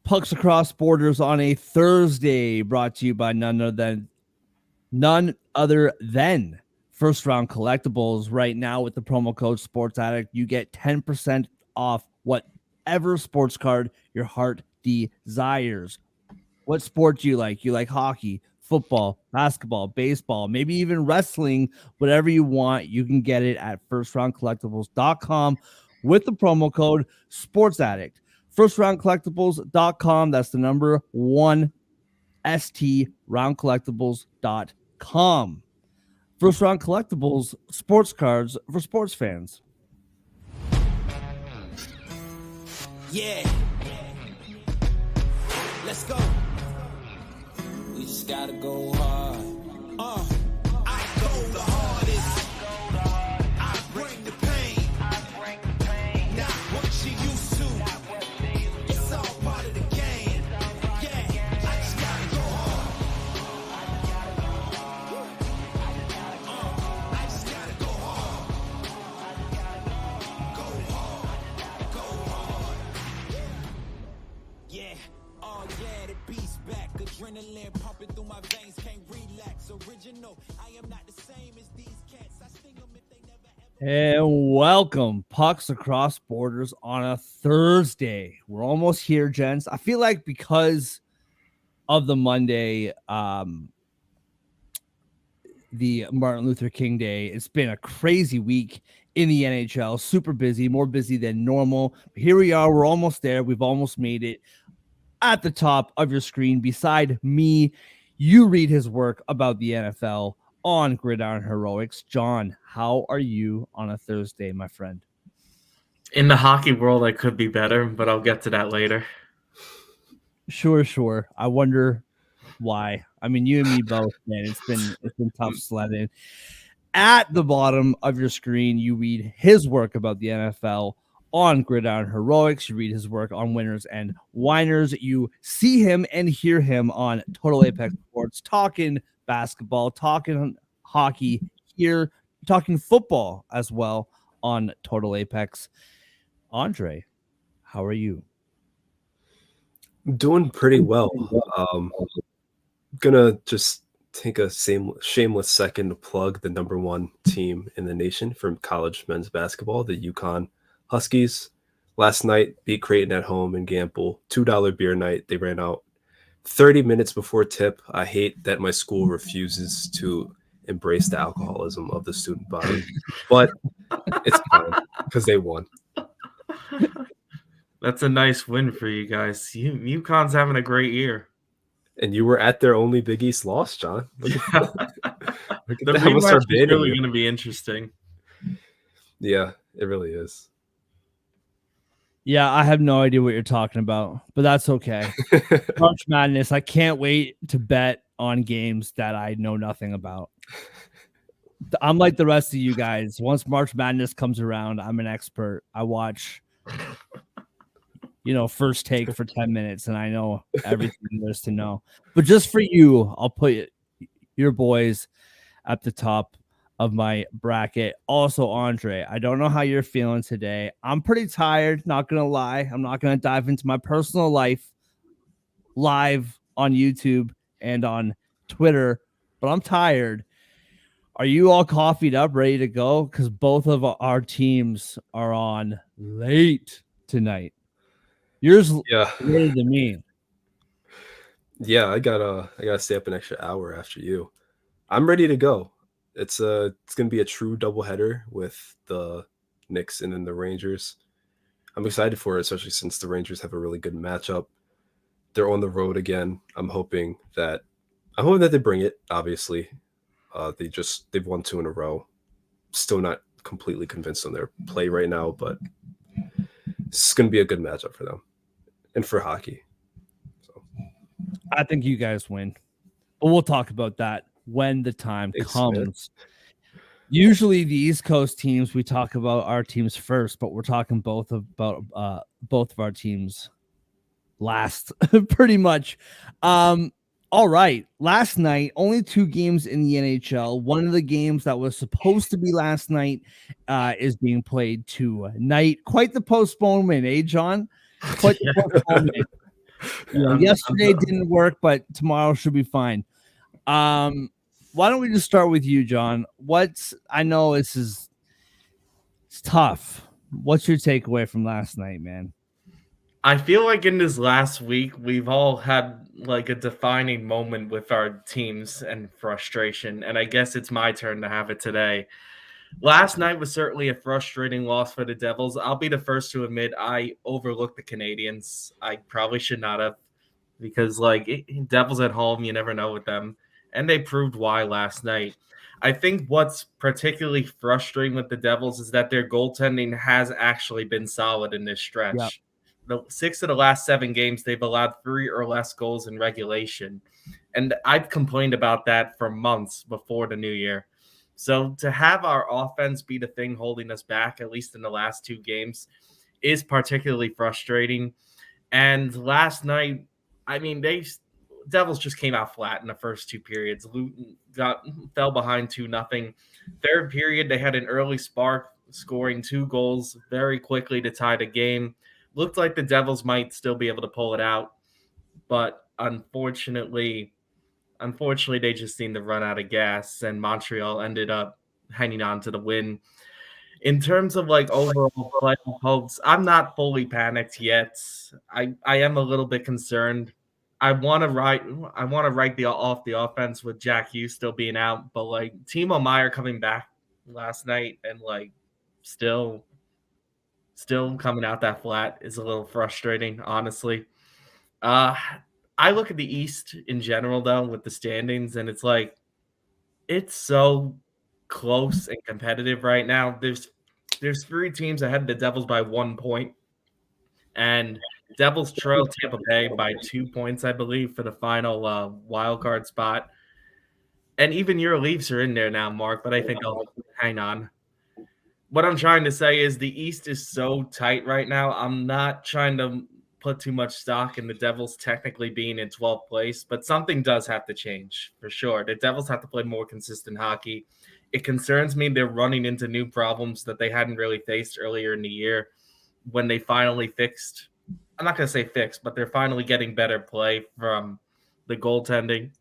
Pucks Across Borders on a Thursday, brought to you by none other than First Round Collectibles. Right now, with the promo code Sports Addict, you get 10% off whatever sports card your heart desires. What sport do you like? You like hockey, football, basketball, baseball, maybe even wrestling, whatever you want. You can get it at firstroundcollectibles.com with the promo code Sports Addict. Firstroundcollectibles.com. That's the number 1 STRoundcollectibles.com. First Round Collectibles, sports cards for sports fans. Yeah. Let's go. We just gotta go hard. I go the hardest. I bring the pain. Not what you used to. It's all part of the game. Yeah, I just gotta go hard. I just gotta go hard. Go hard. Go hard. Yeah. Oh yeah, the beast back. Adrenaline pumping through my veins. Can't relax. Original. I am not the same as these cats. I sting them if they never ever. And welcome, Pucks Across Borders on a Thursday. We're almost here, gents. I feel like because of the Monday, the Martin Luther King Day, it's been a crazy week in the NHL. Super busy, more busy than normal. But here we are. We're almost there. We've almost made it. At the top of your screen, beside me, you read his work about the NFL on Gridiron Heroics. John, how are you on a Thursday, my friend? In the hockey world, I could be better, but I'll get to that later. Sure. I wonder why. I mean, you and me both, man. It's been tough sledding. At the bottom of your screen, you read his work about the NFL on Gridiron Heroics. You read his work on Winners and Whiners. You see him and hear him on Total Apex Sports, talking basketball, talking hockey here, talking football as well on Total Apex. Andre, how are you? Doing pretty well. Gonna just take a shameless second to plug the number 1 team in the nation from college men's basketball, the UConn Huskies. Last night beat Creighton at home in Gamble. $2 beer night. They ran out 30 minutes before tip. I hate that my school refuses to embrace the alcoholism of the student body, but it's fine because they won. That's a nice win for you guys. UConn's having a great year. And you were at their only Big East loss, John. The rematch is really going to be interesting. Yeah, it really is. Yeah, I have no idea what you're talking about, but that's okay. March Madness, I can't wait to bet on games that I know nothing about. I'm like the rest of you guys. Once March Madness comes around, I'm an expert. I watch, First Take for 10 minutes, and I know everything there's to know. But just for you, I'll put your boys at the top of my bracket. Also, Andre, I don't know how you're feeling today. I'm pretty tired, not gonna lie. I'm not gonna dive into my personal life live on YouTube and on Twitter, but I'm tired. Are you all coffeeed up, ready to go? Because both of our teams are on late tonight. Yours later than me. Yeah, I gotta stay up an extra hour after you. I'm ready to go. It's gonna be a true doubleheader with the Knicks and then the Rangers. I'm excited for it, especially since the Rangers have a really good matchup. They're on the road again. I'm hoping that they bring it. Obviously, they've won 2 in a row. Still not completely convinced on their play right now, but it's gonna be a good matchup for them and for hockey. So I think you guys win, but we'll talk about that when the time comes. Usually the East Coast teams, we talk about our teams first, but we're talking both of our teams last pretty much. All right. Last night, only 2 games in the NHL. One of the games that was supposed to be last night is being played tonight. Quite the postponement, eh, John? Quite the postponement. Yesterday didn't work, but tomorrow should be fine. Why don't we just start with you, John? I know it's tough. What's your takeaway from last night, man? I feel like in this last week, we've all had like a defining moment with our teams and frustration. And I guess it's my turn to have it today. Last night was certainly a frustrating loss for the Devils. I'll be the first to admit I overlooked the Canadians. I probably should not have, because Devils at home, you never know with them. And they proved why last night. I think what's particularly frustrating with the Devils is that their goaltending has actually been solid in this stretch. The 6 of the last 7 games, they've allowed 3 or less goals in regulation. And I've complained about that for months before the new year. So to have our offense be the thing holding us back, at least in the last 2 games, is particularly frustrating. And last night, I mean, Devils just came out flat in the first 2 periods. Luton fell behind 2-0. Third period, they had an early spark, scoring 2 goals very quickly to tie the game. Looked like the Devils might still be able to pull it out, but unfortunately, they just seemed to run out of gas, and Montreal ended up hanging on to the win. In terms of overall playoff hopes, I'm not fully panicked yet. I am a little bit concerned. I want to write off the offense with Jack Hughes still being out, but Timo Meier coming back last night and still coming out that flat is a little frustrating, honestly. I look at the East in general though with the standings, and it's so close and competitive right now. There's 3 teams ahead of the Devils by 1 point, and Devils trail Tampa Bay by 2 points, I believe, for the final wild card spot. And even your Leafs are in there now, Mark, but I think I'll hang on. What I'm trying to say is the East is so tight right now. I'm not trying to put too much stock in the Devils technically being in 12th place, but something does have to change for sure. The Devils have to play more consistent hockey. It concerns me they're running into new problems that they hadn't really faced earlier in the year when they finally fixed. I'm not going to say fixed, but they're finally getting better play from the goaltending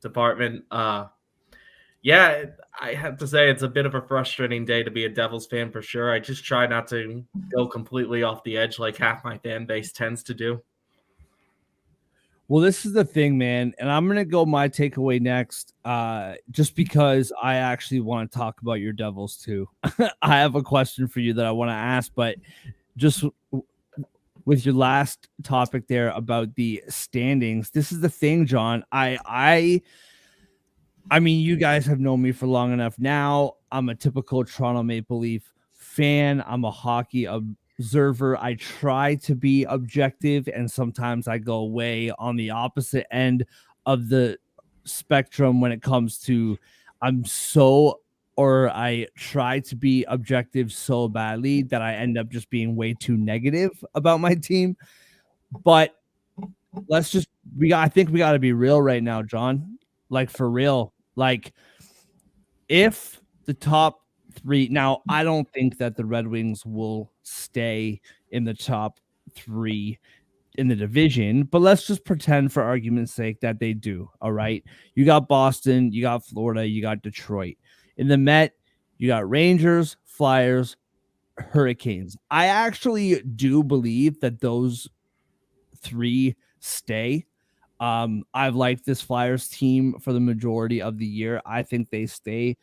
department. Yeah, I have to say it's a bit of a frustrating day to be a Devils fan for sure. I just try not to go completely off the edge like half my fan base tends to do. Well, this is the thing, man, and I'm going to go my takeaway next just because I actually want to talk about your Devils too. I have a question for you that I want to ask, but just with your last topic there about the standings, this is the thing, John. I mean, you guys have known me for long enough now. I'm a typical Toronto Maple Leaf fan. I'm a hockey observer. I try to be objective, and sometimes I go way on the opposite end of the spectrum when it comes to I try to be objective so badly that I end up just being way too negative about my team. But I think we got to be real right now, John. For real. If the top 3, now I don't think that the Red Wings will stay in the top 3 in the division, but let's just pretend for argument's sake that they do. All right. You got Boston, you got Florida, you got Detroit. In the Met, you got Rangers, Flyers, Hurricanes. I actually do believe that those 3 stay. I've liked this Flyers team for the majority of the year. I think they stay.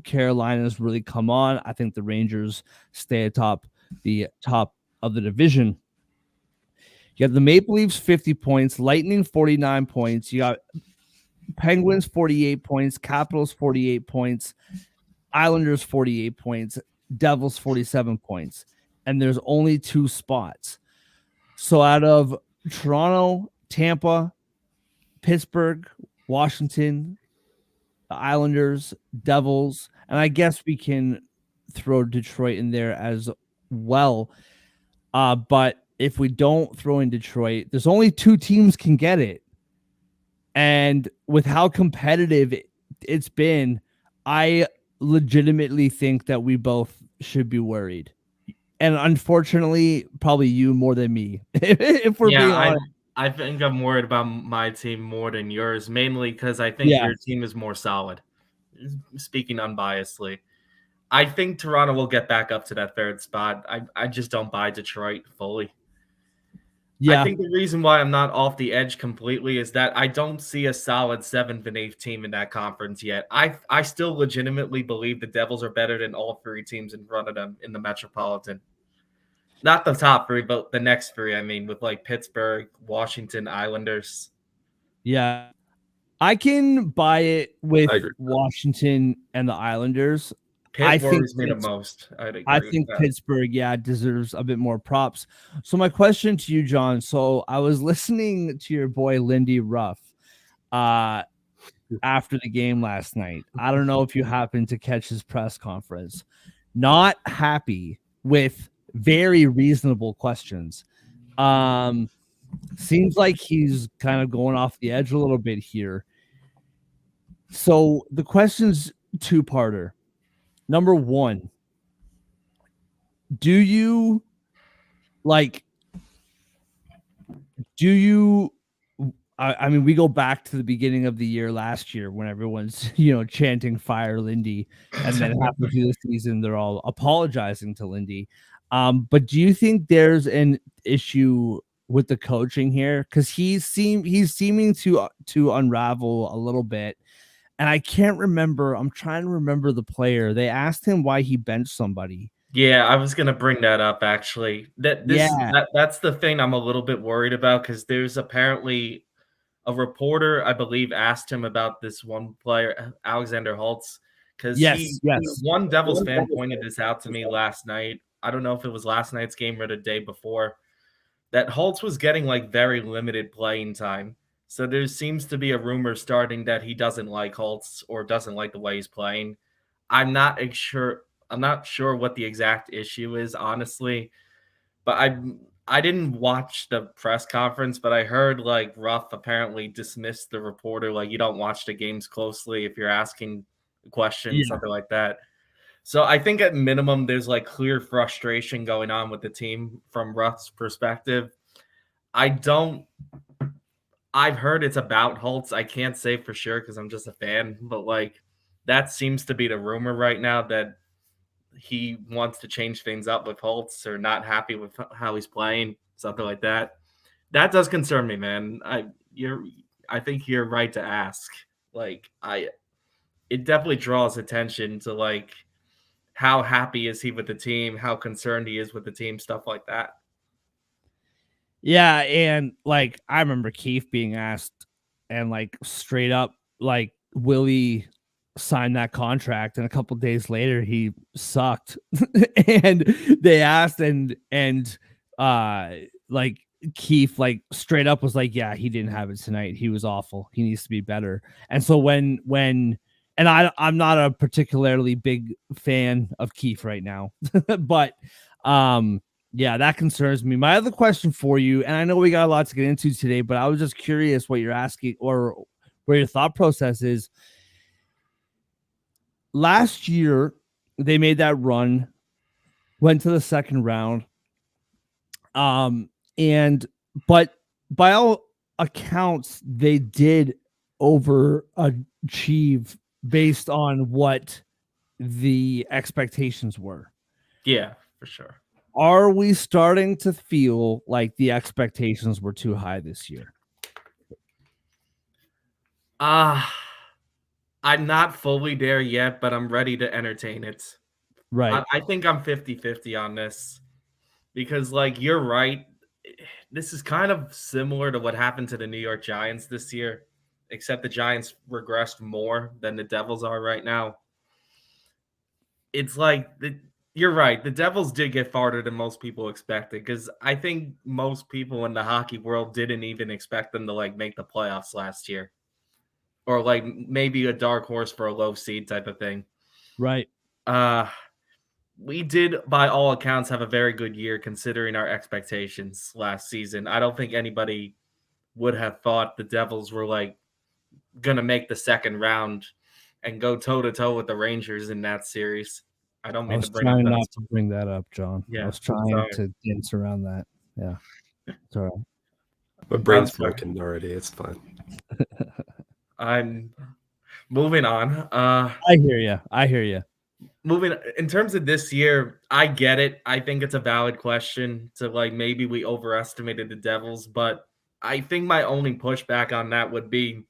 Carolina's really come on. I think the Rangers stay atop the top of the division. You have the Maple Leafs 50 points, Lightning 49 points. You got Penguins 48 points, Capitals 48 points, Islanders 48 points, Devils 47 points. And there's only 2 spots. So out of Toronto, Tampa, Pittsburgh, Washington, the Islanders, Devils, and I guess we can throw Detroit in there as well. But if we don't throw in Detroit, there's only 2 teams can get it. And with how competitive it's been, I legitimately think that we both should be worried. And unfortunately, probably you more than me, if we're being honest. I think I'm worried about my team more than yours, mainly because I think Yeah. your team is more solid. Speaking unbiasedly, I think Toronto will get back up to that third spot. I just don't buy Detroit fully. I Yeah. think the reason why I'm not off the edge completely is that I don't see a solid 7th and 8th team in that conference yet. I still legitimately believe the Devils are better than all 3 teams in front of them in the Metropolitan. Not the top 3, but the next 3, I mean, with, like, Pittsburgh, Washington, Islanders. Yeah. I can buy it with I agree. Washington and the Islanders. I Pitt think worries me the most. I'd I agree with think that. Pittsburgh, yeah, deserves a bit more props. So my question to you, John. So I was listening to your boy Lindy Ruff after the game last night. I don't know if you happened to catch his press conference. Not happy with very reasonable questions. Seems like he's kind of going off the edge a little bit here. So the question's two-parter. Number one, do you like do you I mean, we go back to the beginning of the year last year when everyone's, chanting fire Lindy, and then halfway through the season, they're all apologizing to Lindy. But do you think there's an issue with the coaching here? Because he's seeming to unravel a little bit. And I can't remember. I'm trying to remember the player. They asked him why he benched somebody. Yeah, I was gonna bring that up actually. Yeah. That's the thing I'm a little bit worried about because there's apparently a reporter, I believe, asked him about this one player, Alexander Holtz, because Yes. Yes. one Devils fan pointed this out to me last night. I don't know if it was last night's game or the day before, that Holtz was getting like very limited playing time. So there seems to be a rumor starting that he doesn't like Holtz or doesn't like the way he's playing. I'm not sure. I'm not sure what the exact issue is, honestly. But I didn't watch the press conference, but I heard like Ruff apparently dismissed the reporter, like you don't watch the games closely if you're asking questions, Yeah. something like that. So I think at minimum there's like clear frustration going on with the team from Ruff's perspective. I don't I've heard it's about Holtz. I can't say for sure because I'm just a fan, but like that seems to be the rumor right now that he wants to change things up with Holtz or not happy with how he's playing, something like that. That does concern me, man. I think you're right to ask. Like it definitely draws attention to like how happy is he with the team, how concerned he is with the team, stuff like that. Yeah, and, like, I remember Keith being asked and, like, straight up, like, will he sign that contract? And a couple days later, he sucked. And they asked like, Keith, like, straight up was like, "Yeah, he didn't have it tonight. He was awful. He needs to be better." And so when and I'm not a particularly big fan of Keith right now, but, yeah, that concerns me. My other question for you, and I know we got a lot to get into today, but I was just curious what you're asking or where your thought process is. Last year, they made that run, went to the second round. And but by all accounts, they did overachieve based on what the expectations were. Yeah, for sure. Are we starting to feel like the expectations were too high this year? Ah, I'm not fully there yet, but I'm ready to entertain it. Right. I think I'm 50-50 on this because, like, you're right. This is kind of similar to what happened to the New York Giants this year, except the Giants regressed more than the Devils are right now. It's like you're right. The Devils did get farther than most people expected because I think most people in the hockey world didn't even expect them to like make the playoffs last year or like maybe a dark horse for a low seed type of thing. Right. Uh we did by all accounts have a very good year considering our expectations last season. I don't think anybody would have thought the Devils were like going to make the second round and go toe to toe with the Rangers in that series. I don't I mean to was bring up trying that. not to bring that up, John. I Yeah, was I'm trying sorry. to dance around that. Yeah. It's all right. My I'm brain's sorry. broken already. It's fine. I'm moving on. I hear you. I hear you. Moving in terms of this year, I get it. I think it's a valid question to like maybe we overestimated the Devils, but I think my only pushback on that would be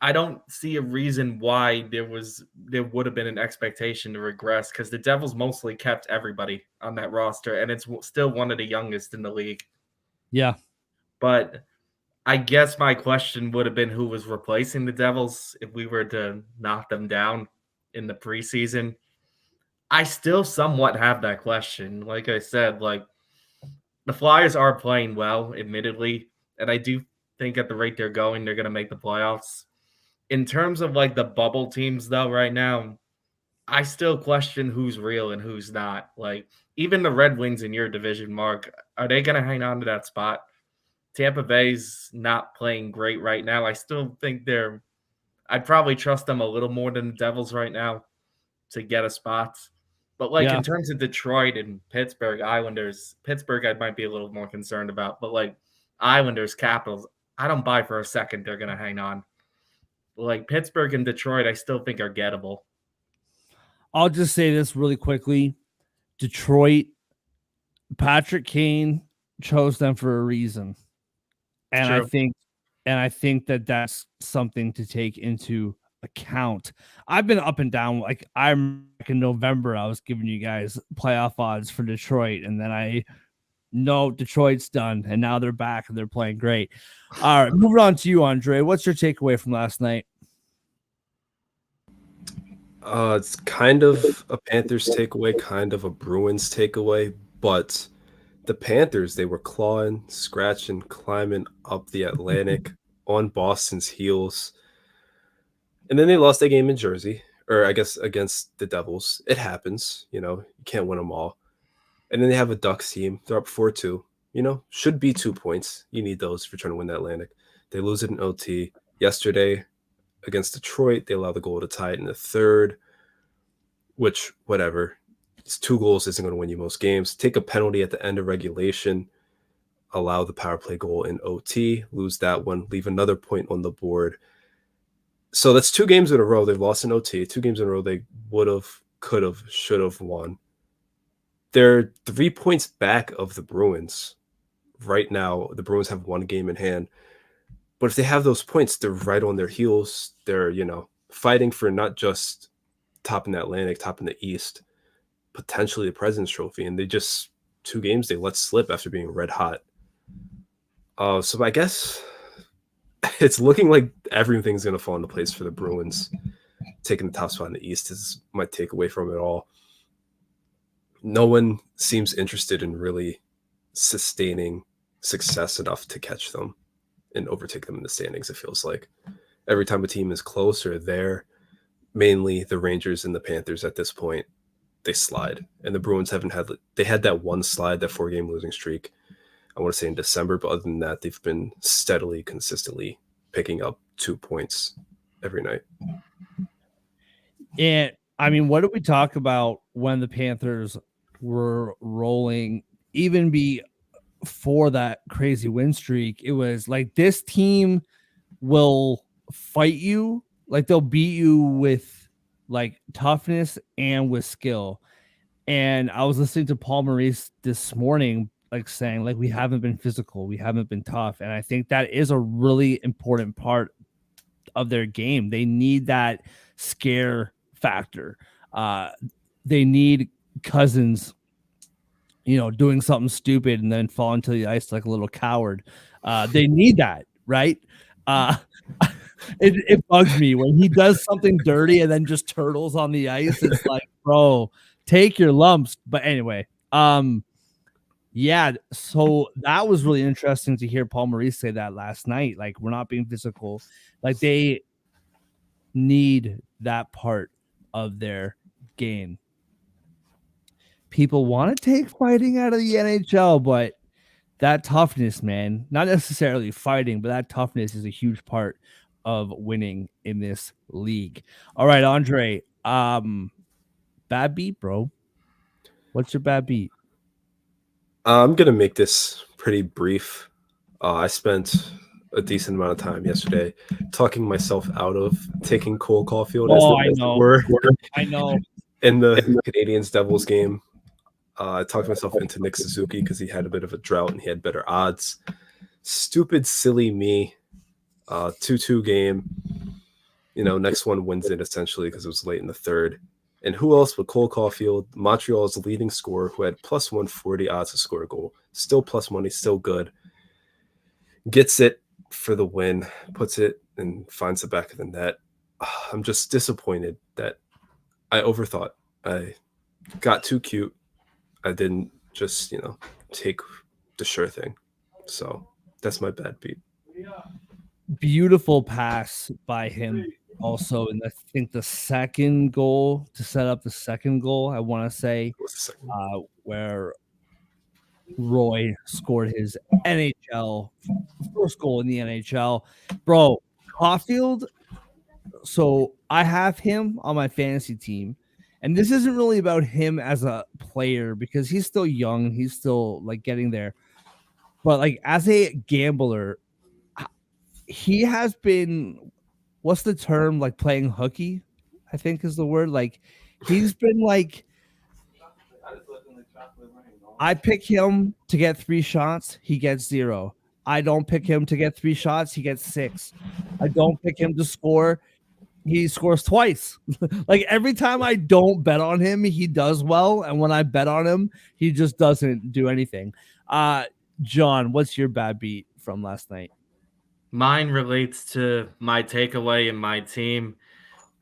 I don't see a reason why there would have been an expectation to regress because the Devils mostly kept everybody on that roster, and it's still one of the youngest in the league. Yeah. But I guess my question would have been who was replacing the Devils if we were to knock them down in the preseason. I still somewhat have that question. Like I said, like the Flyers are playing well, admittedly, and I do think at the rate they're going, they're going to make the playoffs. In terms of like the bubble teams, though, right now, I still question who's real and who's not. Like even the Red Wings in your division, Mark, are they going to hang on to that spot? Tampa Bay's not playing great right now. I still think they're. I'd probably trust them a little more than the Devils right now to get a spot. But like Yeah. in terms of Detroit and Pittsburgh Islanders, Pittsburgh I might be a little more concerned about. But like Islanders, Capitals, I don't buy for a second they're gonna hang on. Like Pittsburgh and Detroit, I still think are gettable. I'll just say this really quickly. Detroit, Patrick Kane chose them for a reason. And I True. think that that's something to take into account. I've been up and down. Like I'm back in November, I was giving you guys playoff odds for Detroit, and then I know Detroit's done, and now they're back and they're playing great. All right, moving on to you, Andre. What's your takeaway from last night? It's kind of a Panthers takeaway, kind of a Bruins takeaway, but the Panthers, they were clawing, scratching, climbing up the Atlantic on Boston's heels. And then they lost a game in Jersey, or I guess against the Devils. It happens, you can't win them all. And then they have a Ducks team. They're up 4-2. Should be 2 points. You need those if you're trying to win the Atlantic. They lose it in OT. Yesterday against Detroit, they allow the goal to tie it in the third, which, whatever. It's 2 goals isn't going to win you most games. Take a penalty at the end of regulation, allow the power play goal in OT, lose that one, leave another point on the board. So that's 2 games in a row they've lost in OT. 2 games in a row they would have, could have, should have won. They're 3 points back of the Bruins. Right now, the Bruins have 1 game in hand. But if they have those points, they're right on their heels. They're, fighting for not just top in the Atlantic, top in the East, potentially the President's Trophy. And they just 2 games they let slip after being red hot. So I guess it's looking like everything's going to fall into place for the Bruins. Taking the top spot in the East is my takeaway from it all. No one seems interested in really sustaining success enough to catch them and overtake them in the standings, it feels like. Every time a team is close or there, mainly the Rangers and the Panthers at this point, they slide. And the Bruins they had that one slide, that 4-game losing streak, I want to say in December, but other than that, they've been steadily, consistently picking up 2 points every night. And I mean, what did we talk about when the Panthers were rolling, even before that crazy win streak? It was like this team will fight you, like they'll beat you with like toughness and with skill. And I was listening to Paul Maurice this morning, like saying, like, we haven't been physical, we haven't been tough. And I think that is a really important part of their game. They need that scare factor. They need Cousins, doing something stupid and then falling to the ice like a little coward. They need that, right? It bugs me when he does something dirty and then just turtles on the ice. It's like, bro, take your lumps. But anyway, yeah, so that was really interesting to hear Paul Maurice say that last night. Like, we're not being physical. Like, they need that part of their game. People want to take fighting out of the NHL, but that toughness, man, not necessarily fighting, but that toughness is a huge part of winning in this league. All right, Andre, bad beat, bro. What's your bad beat? I'm going to make this pretty brief. I spent a decent amount of time yesterday talking myself out of taking Cole Caulfield as Oh, the I best know. scorer I know. in the Canadians Devils game. I talked myself into Nick Suzuki because he had a bit of a drought and he had better odds. Stupid, silly me. 2-2 game. Next one wins it essentially because it was late in the third. And who else but Cole Caulfield, Montreal's leading scorer, who had plus 140 odds to score a goal. Still plus money, still good. Gets it for the win, puts it and finds the back of the net. I'm just disappointed that I overthought. I got too cute. I didn't just, take the sure thing. So that's my bad beat. Beautiful pass by him also, and I think the second goal to set up the second goal, I want to say, What was the second? where Roy scored his NHL first goal in the NHL. Bro, Caulfield. So I have him on my fantasy team. And this isn't really about him as a player because he's still young. He's still like getting there. But like as a gambler, he has been, what's the term, like playing hooky, I think is the word. Like he's been like, I pick him to get 3 shots, he gets 0. I don't pick him to get 3 shots, he gets 6. I don't pick him to score, he scores twice. Like every time I don't bet on him, he does well, and when I bet on him, he just doesn't do anything. John, what's your bad beat from last night? Mine relates to my takeaway and my team.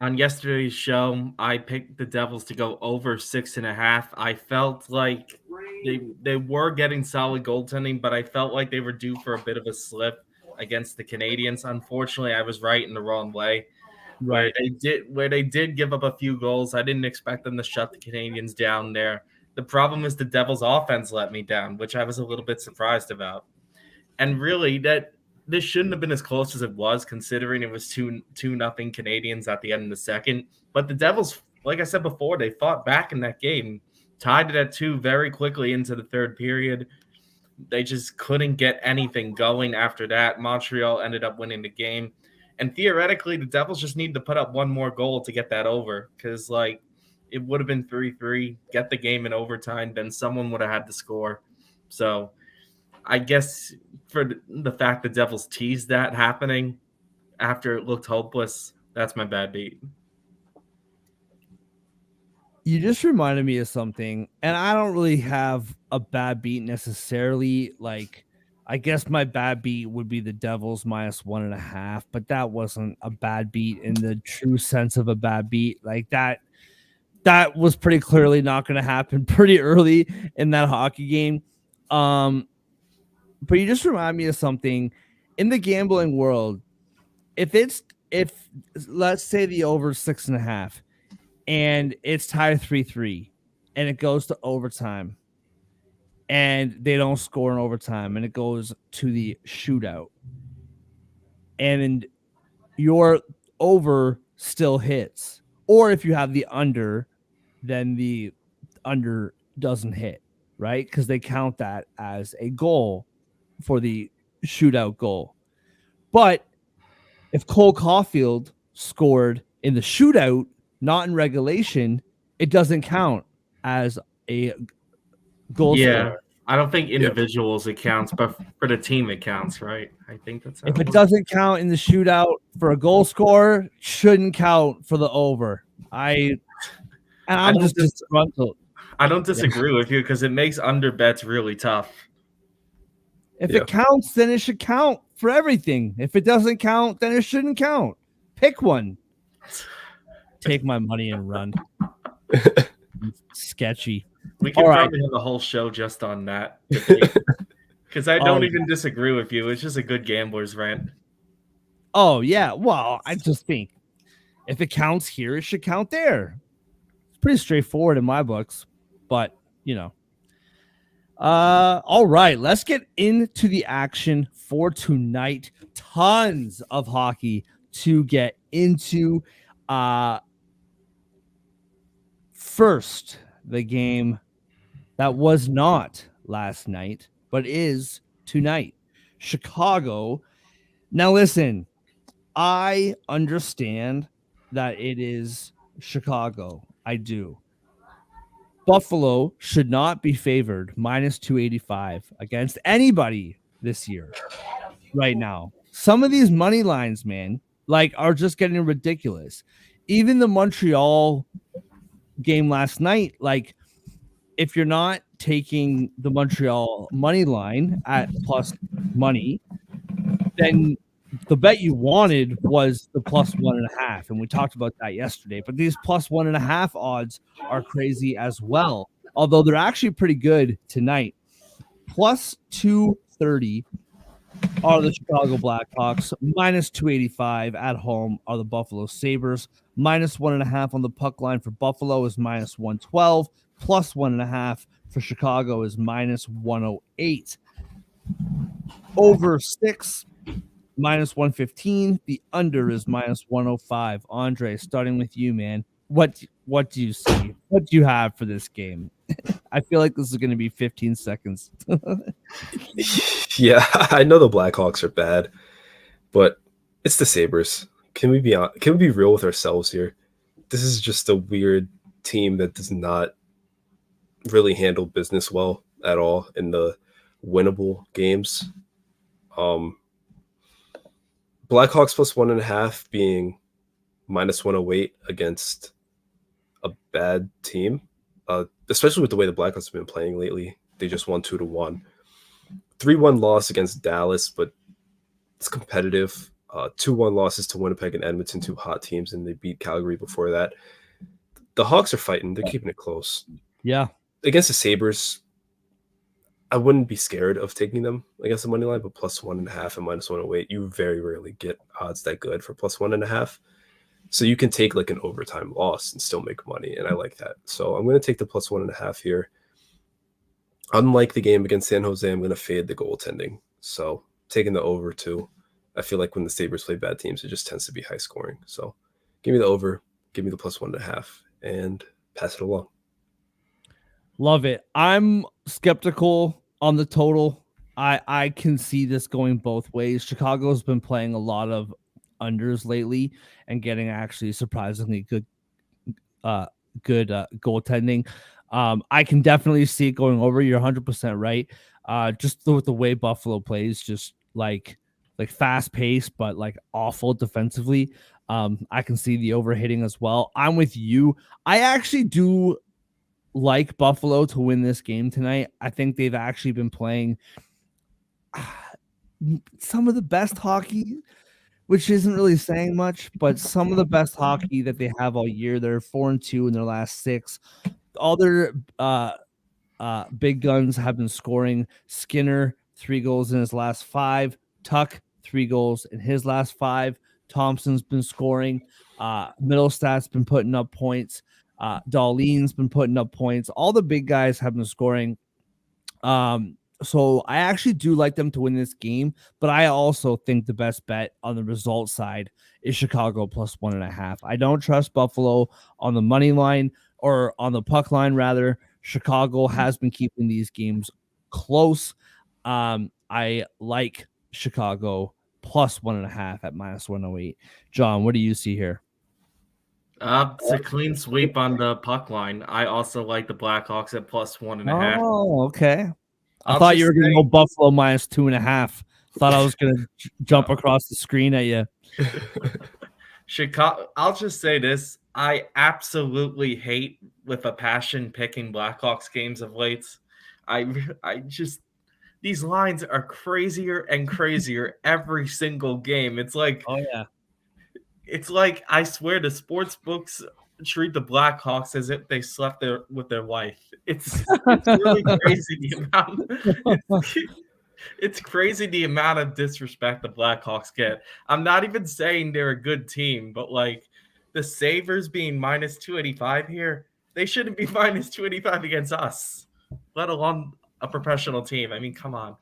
On yesterday's show, I picked the Devils to go over 6.5. I felt like they were getting solid goaltending, but I felt like they were due for a bit of a slip against the Canadians. Unfortunately, I was right in the wrong way. Right. Where they did give up a few goals. I didn't expect them to shut the Canadians down there. The problem is the Devils' offense let me down, which I was a little bit surprised about. And really, that this shouldn't have been as close as it was, considering it was 2-0 Canadians at the end of the second. But the Devils, like I said before, they fought back in that game, tied it at 2 very quickly into the third period. They just couldn't get anything going after that. Montreal ended up winning the game. And theoretically, the Devils just need to put up one more goal to get that over, because like it would have been 3-3, get the game in overtime, then someone would have had to score. So I guess for the fact the Devils teased that happening after it looked hopeless, that's my bad beat. You just reminded me of something, and I don't really have a bad beat necessarily. Like, I guess my bad beat would be the Devils -1.5, but that wasn't a bad beat in the true sense of a bad beat. Like that was pretty clearly not going to happen pretty early in that hockey game. But you just remind me of something in the gambling world. If let's say the over 6.5 and it's tied 3-3 and it goes to overtime and they don't score in overtime and it goes to the shootout and your over still hits, or if you have the under, then the under doesn't hit, right? Because they count that as a goal for the shootout goal. But if Cole Caulfield scored in the shootout, not in regulation, it doesn't count as a goal scorer. I don't think Yeah. individuals it counts, but for the team it counts, right? I think that's how If it it works. doesn't count in the shootout for a goal scorer, shouldn't count for the over. I'm just disgruntled. I don't disagree with you because it makes under bets really tough. If Yeah. it counts, then it should count for everything. If it doesn't count, then it shouldn't count. Pick one. Take my money and run. Sketchy. We could All right. probably have a whole show just on that debate because I don't even disagree with you. It's just a good gambler's rant. Oh, yeah. Well, I just think if it counts here, it should count there. It's pretty straightforward in my books, but all right, let's get into the action for tonight. Tons of hockey to get into. First, the game that was not last night, but is tonight. Chicago. Now, listen, I understand that it is Chicago. I do. Buffalo should not be favored minus 285 against anybody this year right now. Some of these money lines, man, like are just getting ridiculous. Even the Montreal game last night, like if you're not taking the Montreal money line at plus money, then the bet you wanted was the plus 1.5. And we talked about that yesterday. But these plus 1.5 odds are crazy as well. Although they're actually pretty good tonight. Plus 230 are the Chicago Blackhawks. Minus 285 at home are the Buffalo Sabres. Minus 1.5 on the puck line for Buffalo is minus 112. Plus 1.5 for Chicago is minus 108. Over 6, minus 115. The under is minus 105. Andre, starting with you, man. What do you see? What do you have for this game? I feel like this is going to be 15 seconds. Yeah, I know the Blackhawks are bad, but it's the Sabres. Can we be real with ourselves here? This is just a weird team that does not really handle business well at all in the winnable games. Blackhawks plus 1.5 being minus 108 against a bad team, especially with the way the Blackhawks have been playing lately. They just won 2-1. 3-1 loss against Dallas, but it's competitive. 2-1 losses to Winnipeg and Edmonton, two hot teams, and they beat Calgary before that. The Hawks are fighting. They're keeping it close. Yeah. Against the Sabres, I wouldn't be scared of taking them against the money line, but plus 1.5 and minus 108, you very rarely get odds that good for plus 1.5. So you can take like an overtime loss and still make money, and I like that. So I'm going to take the plus 1.5 here. Unlike the game against San Jose, I'm going to fade the goaltending. So taking the over too. I feel like when the Sabres play bad teams, it just tends to be high scoring. So give me the over, give me the plus 1.5, and pass it along. Love it. I'm skeptical on the total. I can see this going both ways. Chicago's been playing a lot of unders lately and getting actually surprisingly good goaltending. I can definitely see it going over. You're 100% right. Just with the way Buffalo plays, just like fast paced, but like awful defensively. I can see the overhitting as well. I'm with you. I actually do like Buffalo to win this game tonight. I think they've actually been playing some of the best hockey, which isn't really saying much, but some of the best hockey that they have all year. They're 4-2 in their last 6. All their big guns have been scoring. Skinner, 3 goals in his last 5. Tuck, 3 goals in his last 5. Thompson's been scoring. Middlestat's been putting up points. Darlene's been putting up points. All the big guys have been scoring. So I actually do like them to win this game, but I also think the best bet on the result side is Chicago plus 1.5. I don't trust Buffalo on the money line or on the puck line, rather. Chicago has been keeping these games close. I like Chicago plus 1.5 at minus 108. John, what do you see here? It's a clean sweep on the puck line. I also like the Blackhawks at plus 1.5. Oh, okay. I thought you were going to go Buffalo minus 2.5. Thought I was going to jump across the screen at you. Chicago. I'll just say this: I absolutely hate with a passion picking Blackhawks games of late. I just these lines are crazier and crazier every single game. It's like, oh yeah, it's like I swear the sports books treat the Blackhawks as if they slept with their wife. It's really crazy the amount. It's crazy the amount of disrespect the Blackhawks get. I'm not even saying they're a good team, but like the Sabres being minus 285 here, they shouldn't be minus 285 against us, let alone a professional team. I mean, come on.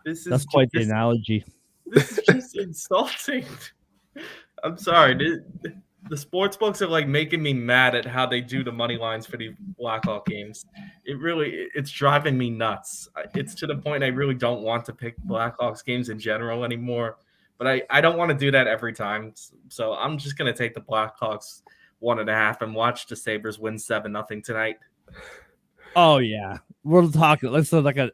That's quite the analogy. This is just insulting. I'm sorry. The sports books are like making me mad at how they do the money lines for the Blackhawk games. It's driving me nuts. It's to the point I really don't want to pick Blackhawks games in general anymore. But I don't want to do that every time. So I'm just gonna take the Blackhawks 1.5 and watch the Sabres win 7-0 tonight. Oh yeah, we're talking. Let's say like a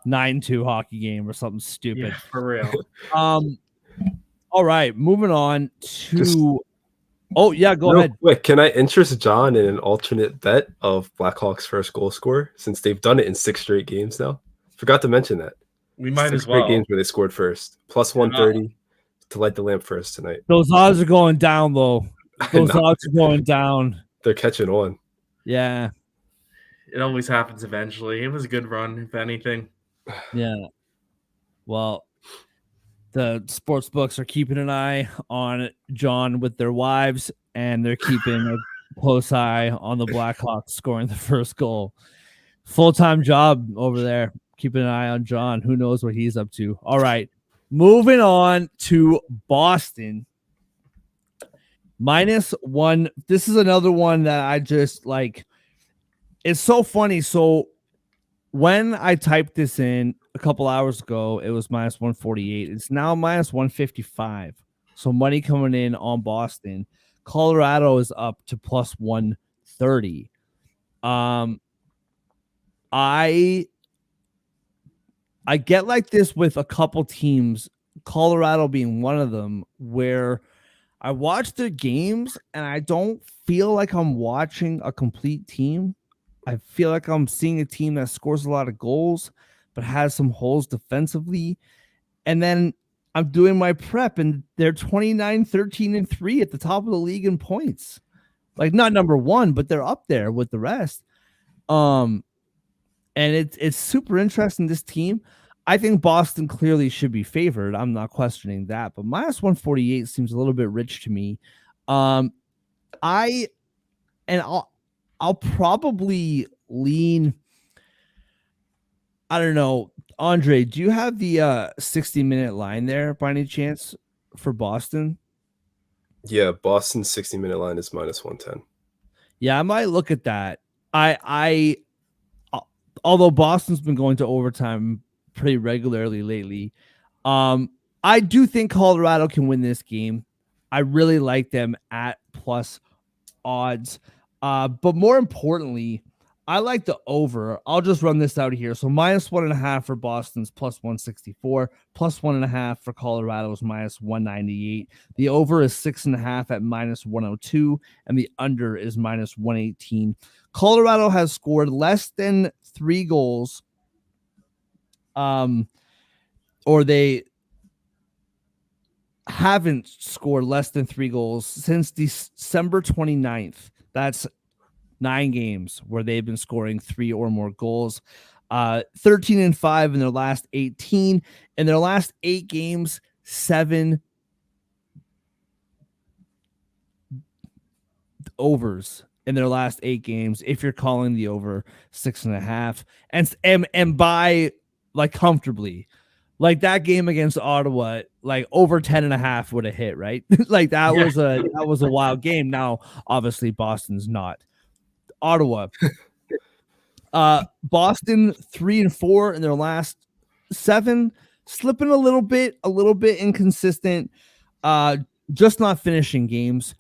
9-2 hockey game or something stupid. Yeah, for real. All right, moving on to. Oh yeah, go ahead. Quick, can I interest John in an alternate bet of Blackhawks first goal scorer since they've done it in 6 straight games now? Forgot to mention that. We might 6 as well. straight games where they scored first. Plus 130 to light the lamp first tonight. Those odds are going down, though. Those odds are going down. They're catching on. Yeah. It always happens eventually. It was a good run, if anything. Yeah. Well, the sports books are keeping an eye on John with their wives, and they're keeping a close eye on the Blackhawks scoring the first goal. Full-time job over there, keeping an eye on John. Who knows what he's up to? All right. Moving on to Boston. -1. This is another one that I just like. It's so funny. So when I typed this in a couple hours ago, it was -148. It's now -155. So money coming in on Boston. Colorado is up to +130. I get like this with a couple teams, Colorado being one of them, where I watch their games and I don't feel like I'm watching a complete team. I feel like I'm seeing a team that scores a lot of goals, but has some holes defensively. And then I'm doing my prep and they're 29, 13, and 3 at the top of the league in points. Like not number one, but they're up there with the rest. And it's super interesting, this team. I think Boston clearly should be favored. I'm not questioning that, but -148 seems a little bit rich to me. I'll probably lean. I don't know. Andre, do you have the 60-minute line there by any chance for Boston? Yeah, Boston's 60-minute line is -110. Yeah, I might look at that. Although Boston's been going to overtime pretty regularly lately, I do think Colorado can win this game. I really like them at plus odds. But more importantly, I like the over. I'll just run this out here. So -1.5 for Boston's +164, +1.5 for Colorado's -198. The over is 6.5 at -102, and the under is -118. Colorado has scored less than 3 goals. Or they haven't scored less than 3 goals since December 29th. That's 9 games where they've been scoring 3 or more goals. 13-5 in their last 18. In their last 8 games, 7 overs in their last 8 games. If you're calling the over 6.5, and by like comfortably, like that game against Ottawa, like over 10.5 would have hit, right? Like that was a wild game. Now, obviously, Boston's not. Ottawa. Boston 3-4 in their last 7, slipping a little bit inconsistent, just not finishing games.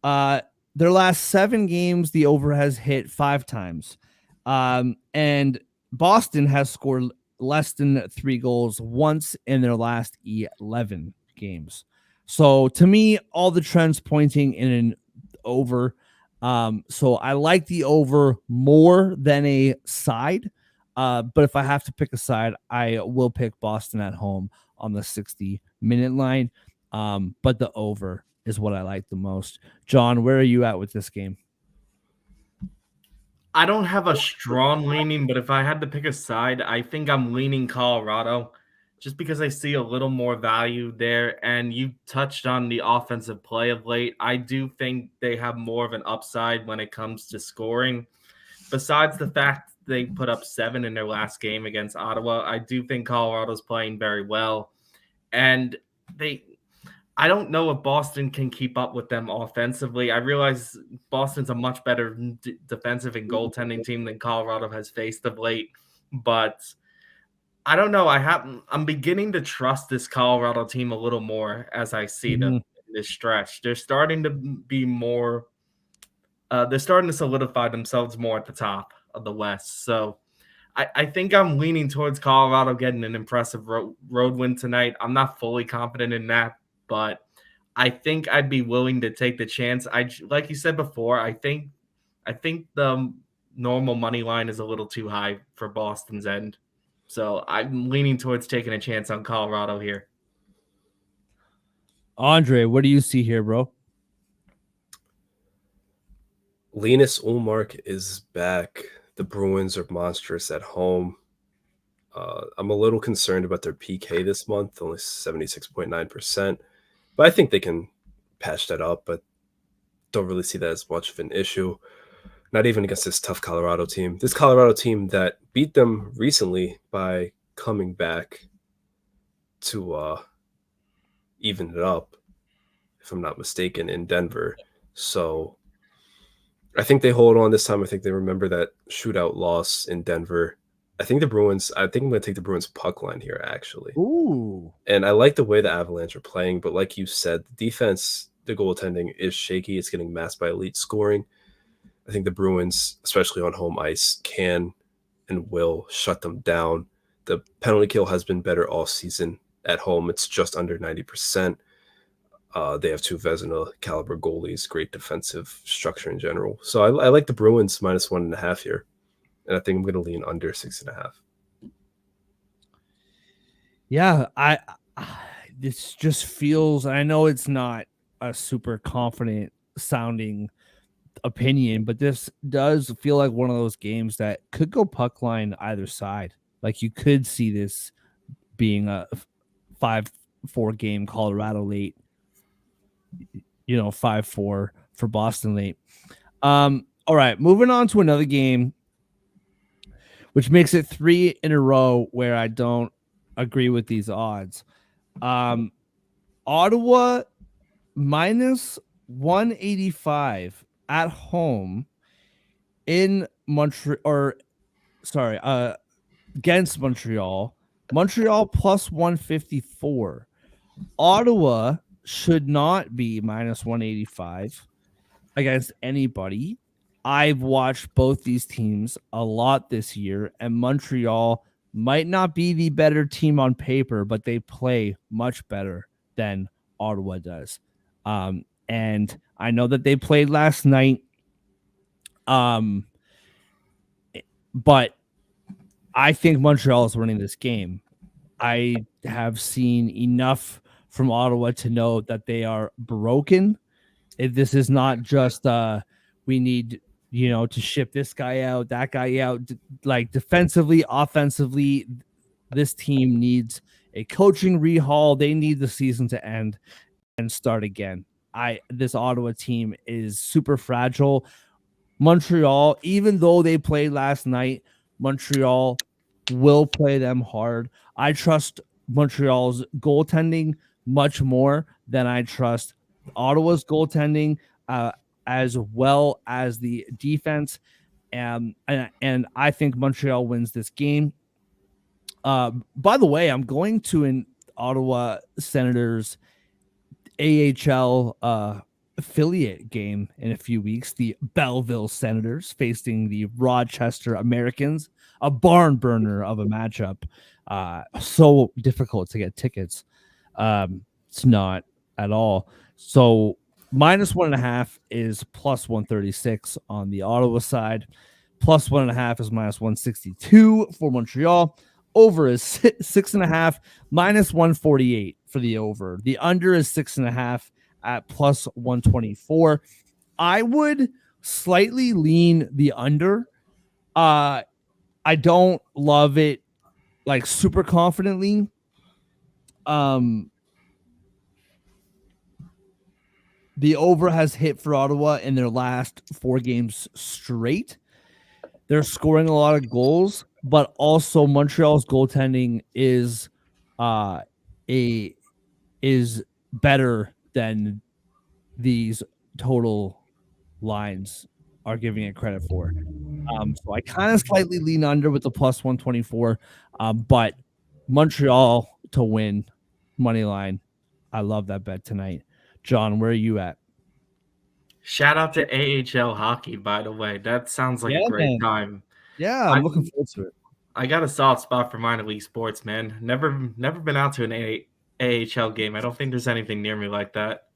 Their last 7 games, the over has hit 5 times. And Boston has scored less than 3 goals once in their last 11 games. So to me, all the trends pointing in an over. So I like the over more than a side. But if I have to pick a side, I will pick Boston at home on the 60-minute line. But the over is what I like the most. John, where are you at with this game? I don't have a strong leaning, but if I had to pick a side, I think I'm leaning Colorado just because I see a little more value there. And you touched on the offensive play of late. I do think they have more of an upside when it comes to scoring. Besides the fact they put up 7 in their last game against Ottawa, I do think Colorado's playing very well. And I don't know if Boston can keep up with them offensively. I realize Boston's a much better defensive and goaltending team than Colorado has faced of late, but I don't know. I'm beginning to trust this Colorado team a little more as I see them in this stretch. They're starting to be more. They're starting to solidify themselves more at the top of the West. So I think I'm leaning towards Colorado getting an impressive road win tonight. I'm not fully confident in that, but I think I'd be willing to take the chance. Like you said before, I think the normal money line is a little too high for Boston's end. So I'm leaning towards taking a chance on Colorado here. Andre, what do you see here, bro? Linus Ullmark is back. The Bruins are monstrous at home. I'm a little concerned about their PK this month, only 76.9%. But I think they can patch that up, but don't really see that as much of an issue. Not even against this tough Colorado team. This Colorado team that beat them recently by coming back to even it up, if I'm not mistaken, in Denver. So I think they hold on this time. I think they remember that shootout loss in Denver. I think I'm going to take the Bruins puck line here, actually. Ooh. And I like the way the Avalanche are playing, but like you said, the defense, the goaltending is shaky. It's getting masked by elite scoring. I think the Bruins, especially on home ice, can and will shut them down. The penalty kill has been better all season. At home, it's just under 90%. They have two Vezina caliber goalies, great defensive structure in general. So I like the Bruins -1.5 here. And I think I'm going to lean under 6.5. Yeah, this just feels, I know it's not a super confident sounding opinion, but this does feel like one of those games that could go puck line either side. Like you could see this being a 5-4 game Colorado late, 5-4 for Boston late. All right, moving on to another game, which makes it 3 in a row where I don't agree with these odds. Ottawa -185 at home in Montreal, against Montreal. Montreal +154. Ottawa should not be -185 against anybody. I've watched both these teams a lot this year, and Montreal might not be the better team on paper, but they play much better than Ottawa does. And I know that they played last night. But I think Montreal is winning this game. I have seen enough from Ottawa to know that they are broken. This is not just we need to ship this guy out, that guy out. Like defensively, offensively, this team needs a coaching rehaul. They need the season to end and start again. This Ottawa team is super fragile. Montreal, even though they played last night, Montreal will play them hard. I trust Montreal's goaltending much more than I trust Ottawa's goaltending, as well as the defense. And I think Montreal wins this game. By the way, I'm going to an Ottawa Senators AHL affiliate game in a few weeks. The Belleville Senators facing the Rochester Americans, a barn burner of a matchup. So difficult to get tickets. It's not at all. So -1.5 is +136 on the Ottawa side. +1.5 is -162 for Montreal. Over is 6.5, -148 for the over. The under is 6.5 at +124. I would slightly lean the under. I don't love it like super confidently. The over has hit for Ottawa in their last 4 games straight. They're scoring a lot of goals, but also Montreal's goaltending is better than these total lines are giving it credit for. So I kind of slightly lean under with the plus 124, but Montreal to win money line. I love that bet tonight. John, where are you at? Shout out to AHL hockey, by the way. That sounds like a great Man. time. Yeah, I'm looking forward to it. I got a soft spot for minor league sports, man. Never been out to an AHL game. I don't think there's anything near me like that.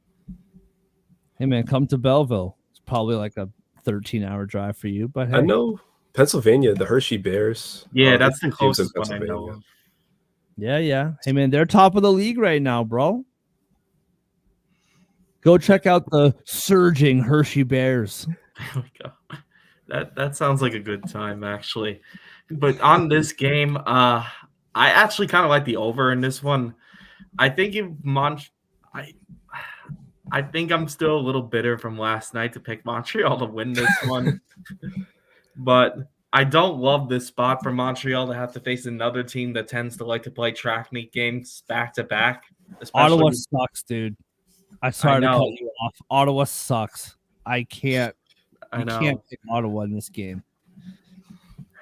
Hey man, come to Belleville. It's probably like a 13-hour drive for you, but hey. I know Pennsylvania, the Hershey Bears. Yeah, that's the there's teams in closest one I know Pennsylvania. of. Yeah. Hey man, they're top of the league right now, bro. Go check out the surging Hershey Bears. There we go. That sounds like a good time, actually. But on this game, I actually kind of like the over in this one. I think I think I'm still a little bitter from last night to pick Montreal to win this one. But I don't love this spot for Montreal to have to face another team that tends to like to play track meet games back to back. Ottawa sucks, dude. I sorry to know. cut you off. Ottawa sucks. I can't pick Ottawa in this game.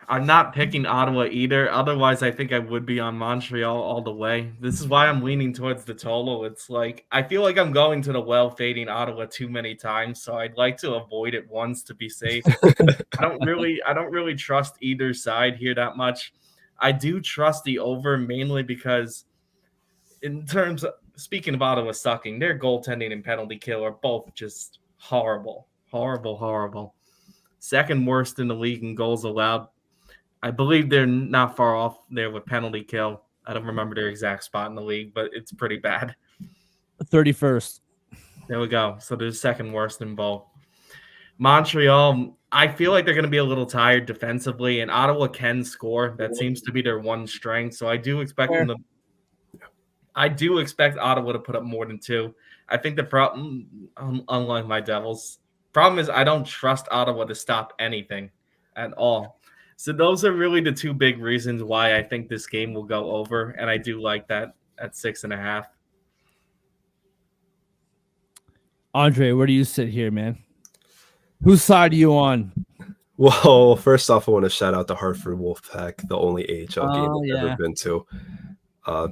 I'm not picking Ottawa either. Otherwise, I think I would be on Montreal all the way. This is why I'm leaning towards the total. It's like I feel like I'm going to the well fading Ottawa too many times, so I'd like to avoid it once to be safe. I don't really trust either side here that much. I do trust the over mainly because in terms of speaking of Ottawa sucking, their goaltending and penalty kill are both just horrible. Horrible. Second worst in the league in goals allowed. I believe they're not far off there with penalty kill. I don't remember their exact spot in the league, but it's pretty bad. 31st. There we go. So they're second worst in both. Montreal, I feel like they're going to be a little tired defensively, and Ottawa can score. That seems to be their one strength. So I do expect them to. I do expect Ottawa to put up more than 2. I think the problem, unlike my Devils, problem is I don't trust Ottawa to stop anything at all. So those are really the 2 big reasons why I think this game will go over, and I do like that at 6.5. Andre, where do you sit here, man? Whose side are you on? Well, first off, I want to shout out the Hartford Wolfpack, the only AHL game I've ever been to.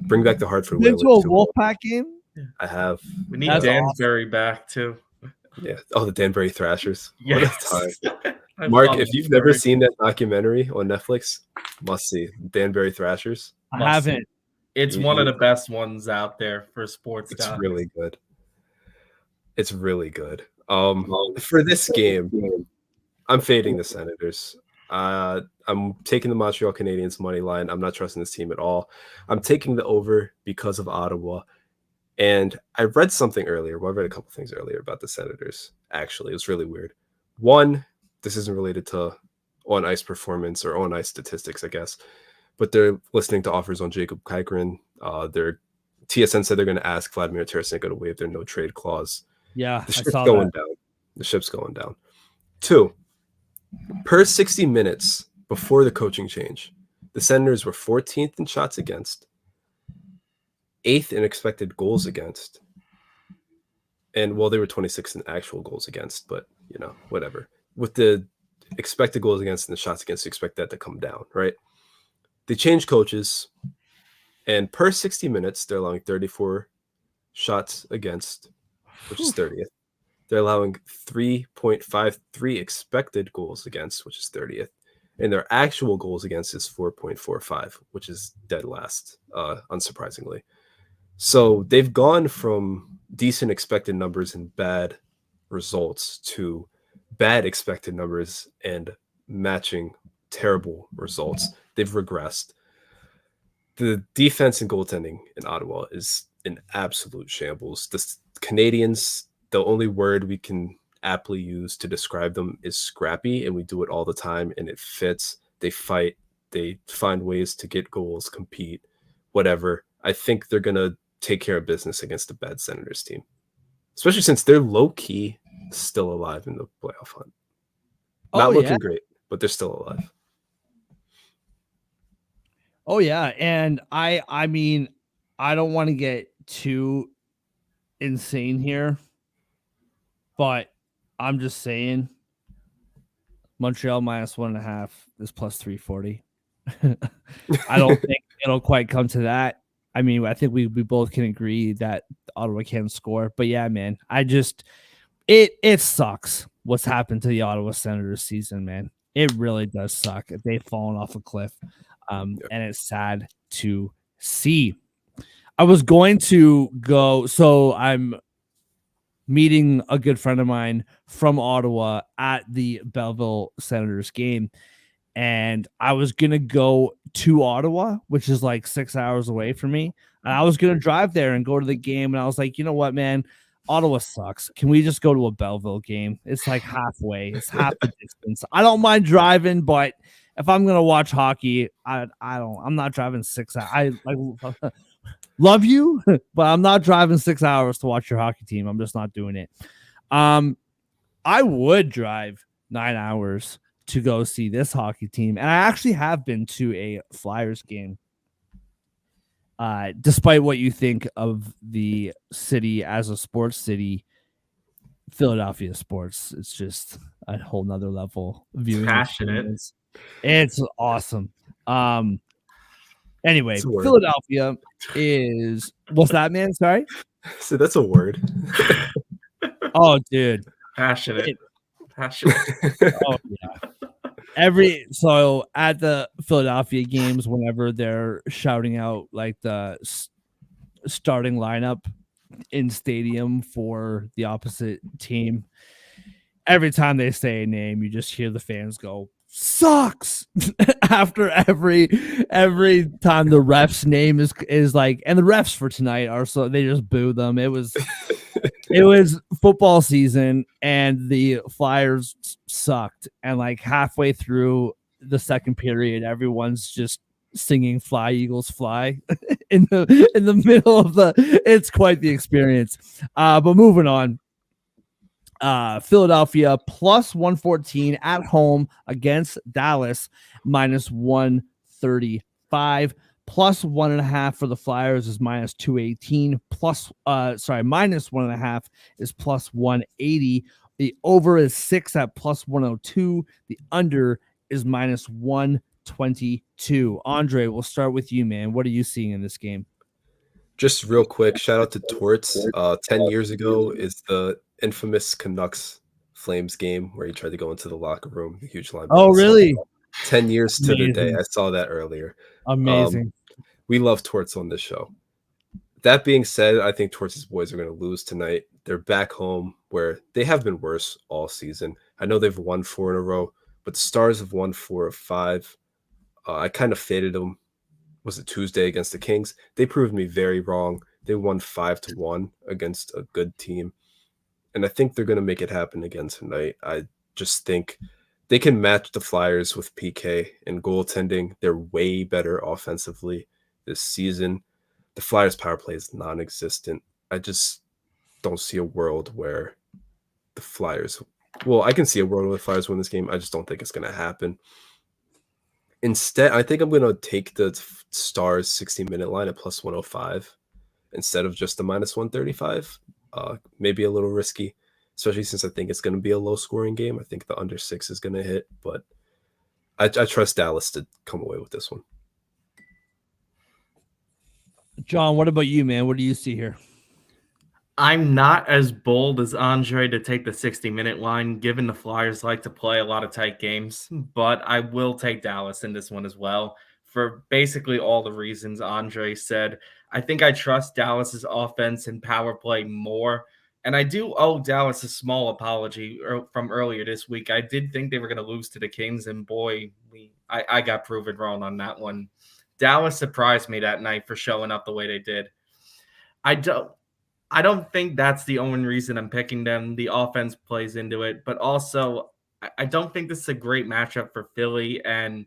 Bring back the Hartford Whalers. Been to a Wolfpack game? I have. We need Danbury back too. Yeah. Oh, the Danbury Thrashers. Yes. What a time. Mark, if you've never seen that documentary on Netflix, must see Danbury Thrashers. I haven't. It's one of the best ones out there for sports. It's really good. It's really good. For this game, I'm fading the Senators. I'm taking the Montreal Canadiens money line. I'm not trusting this team at all. I'm taking the over because of Ottawa. And I read something earlier. Well, I read a couple things earlier about the Senators. Actually, it was really weird. One, this isn't related to on-ice performance or on-ice statistics, I guess. But they're listening to offers on Jacob Kykren. Their TSN said they're going to ask Vladimir Tarasenko to waive their no-trade clause. Yeah, the ship's going down. The ship's going down. 2, per 60 minutes before the coaching change, the Senators were 14th in shots against, 8th in expected goals against, and well, they were 26th in actual goals against, but you know, whatever. With the expected goals against and the shots against, you expect that to come down, right? They changed coaches, and per 60 minutes, they're allowing 34 shots against, which is 30th. They're allowing 3.53 expected goals against, which is 30th. And their actual goals against is 4.45, which is dead last, unsurprisingly. So they've gone from decent expected numbers and bad results to bad expected numbers and matching terrible results. They've regressed. The defense and goaltending in Ottawa is an absolute shambles. The Canadians, the only word we can aptly use to describe them is scrappy, and we do it all the time, and it fits. They fight. They find ways to get goals, compete, whatever. I think they're going to take care of business against the bad Senators team, especially since they're low-key still alive in the playoff hunt. Not looking great, but they're still alive. Oh, yeah. And I mean, I don't want to get too insane here, but I'm just saying Montreal -1.5 is plus 340. I don't think it'll quite come to that. I mean, I think we both can agree that Ottawa can score. But yeah, man, it sucks what's happened to the Ottawa Senators season, man. It really does suck. They've fallen off a cliff. And it's sad to see. I was going to go, so I'm meeting a good friend of mine from Ottawa at the Belleville Senators game. And I was going to go to Ottawa, which is like 6 hours away from me. And I was going to drive there and go to the game. And I was like, you know what, man? Ottawa sucks. Can we just go to a Belleville game? It's like halfway. It's half the distance. I don't mind driving, but if I'm going to watch hockey, I'm not driving 6 hours. I like love you, but I'm not driving 6 hours to watch your hockey team. I'm just not doing it. I would drive 9 hours to go see this hockey team, and I actually have been to a Flyers game. Despite what you think of the city as a sports city, Philadelphia sports, it's just a whole nother level viewing experience. It's awesome. Anyway, Philadelphia is what's that, man? Sorry. So that's a word. Oh, dude. Passionate. Oh yeah. So at the Philadelphia games, whenever they're shouting out like the starting lineup in stadium for the opposite team, every time they say a name, you just hear the fans go, sucks. After every time the ref's name is like, and the refs for tonight are, so they just boo them. It was football season and the Flyers sucked, and like halfway through the second period, everyone's just singing "Fly Eagles Fly" in the middle of it's quite the experience. But moving on. Philadelphia plus 114 at home against Dallas minus 135. Plus 1.5 for the Flyers is minus 218. Minus 1.5 is plus 180. The over is 6 at plus 102. The under is minus 122. Andre, we'll start with you, man. What are you seeing in this game? Just real quick, shout out to Torts. 10 years ago is the infamous Canucks Flames game where he tried to go into the locker room. The huge line. Oh, really? 10 years to the day. I saw that earlier. Amazing. We love Torts on this show. That being said, I think Torts' boys are going to lose tonight. They're back home where they have been worse all season. I know they've won 4 in a row, but the Stars have won 4 of 5. I kind of faded them. Was it Tuesday against the Kings? They proved me very wrong. They won 5-1 against a good team. And I think they're going to make it happen again tonight. I just think they can match the Flyers with PK and goaltending. They're way better offensively this season. The Flyers' power play is non-existent. I just don't see a world where the Flyers... Well, I can see a world where the Flyers win this game. I just don't think it's going to happen. Instead, I think I'm going to take the Stars 60-minute line at plus 105 instead of just the minus 135. Maybe a little risky, especially since I think it's going to be a low-scoring game. I think the under 6 is going to hit, but I trust Dallas to come away with this one. John, what about you, man? What do you see here? I'm not as bold as Andre to take the 60-minute line, given the Flyers like to play a lot of tight games, but I will take Dallas in this one as well for basically all the reasons Andre said. I think I trust Dallas's offense and power play more, and I do owe Dallas a small apology from earlier this week. I did think they were going to lose to the Kings, and boy, I got proven wrong on that one. Dallas surprised me that night for showing up the way they did. I don't think that's the only reason I'm picking them. The offense plays into it, but also I don't think this is a great matchup for Philly, and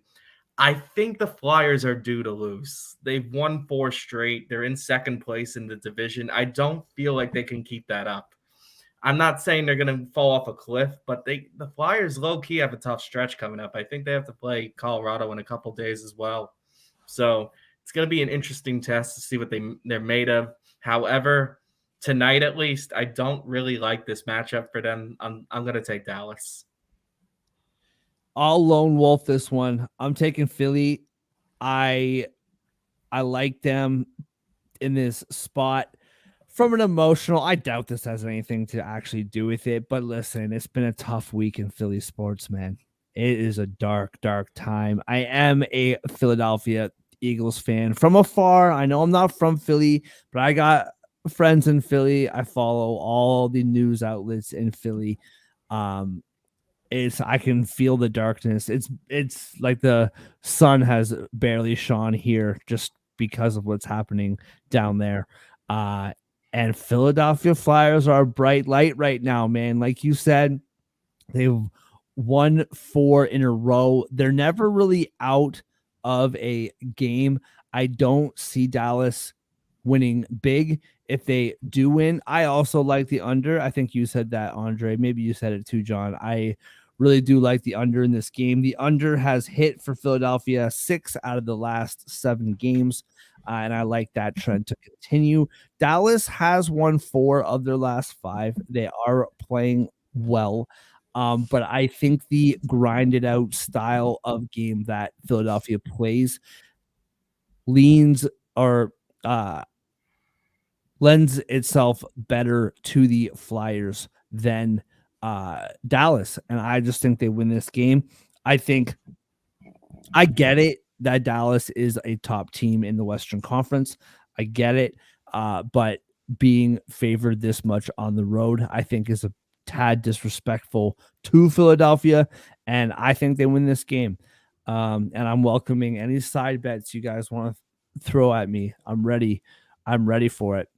I think the Flyers are due to lose. They've won 4 straight. They're in second place in the division. I don't feel like they can keep that up. I'm not saying they're going to fall off a cliff, but the Flyers low-key have a tough stretch coming up. I think they have to play Colorado in a couple days as well. So it's going to be an interesting test to see what they're made of. However, tonight at least, I don't really like this matchup for them. I'm gonna take Dallas. I'll lone wolf this one. I'm taking Philly. I like them in this spot. From an emotional, I doubt this has anything to actually do with it. But listen, it's been a tough week in Philly sports, man. It is a dark, dark time. I am a Philadelphia Eagles fan from afar. I know I'm not from Philly, but I got friends in Philly. I follow all the news outlets in Philly. Um, I can feel the darkness. It's like the sun has barely shone here just because of what's happening down there. And Philadelphia Flyers are a bright light right now, man. Like you said, they've won 4 in a row. They're never really out of a game. I don't see Dallas winning big. If they do win, I also like the under. I think you said that, Andre. Maybe you said it too, John. I really do like the under in this game. The under has hit for Philadelphia 6 out of the last 7 games, and I like that trend to continue. Dallas has won 4 of their last 5. They are playing well. But I think the grinded out style of game that Philadelphia plays leans or lends itself better to the Flyers than Dallas. And I just think they win this game. I get it that Dallas is a top team in the Western Conference. I get it. But being favored this much on the road, I think is a tad disrespectful to Philadelphia. And I think they win this game. And I'm welcoming any side bets you guys want to throw at me. I'm ready. I'm ready for it.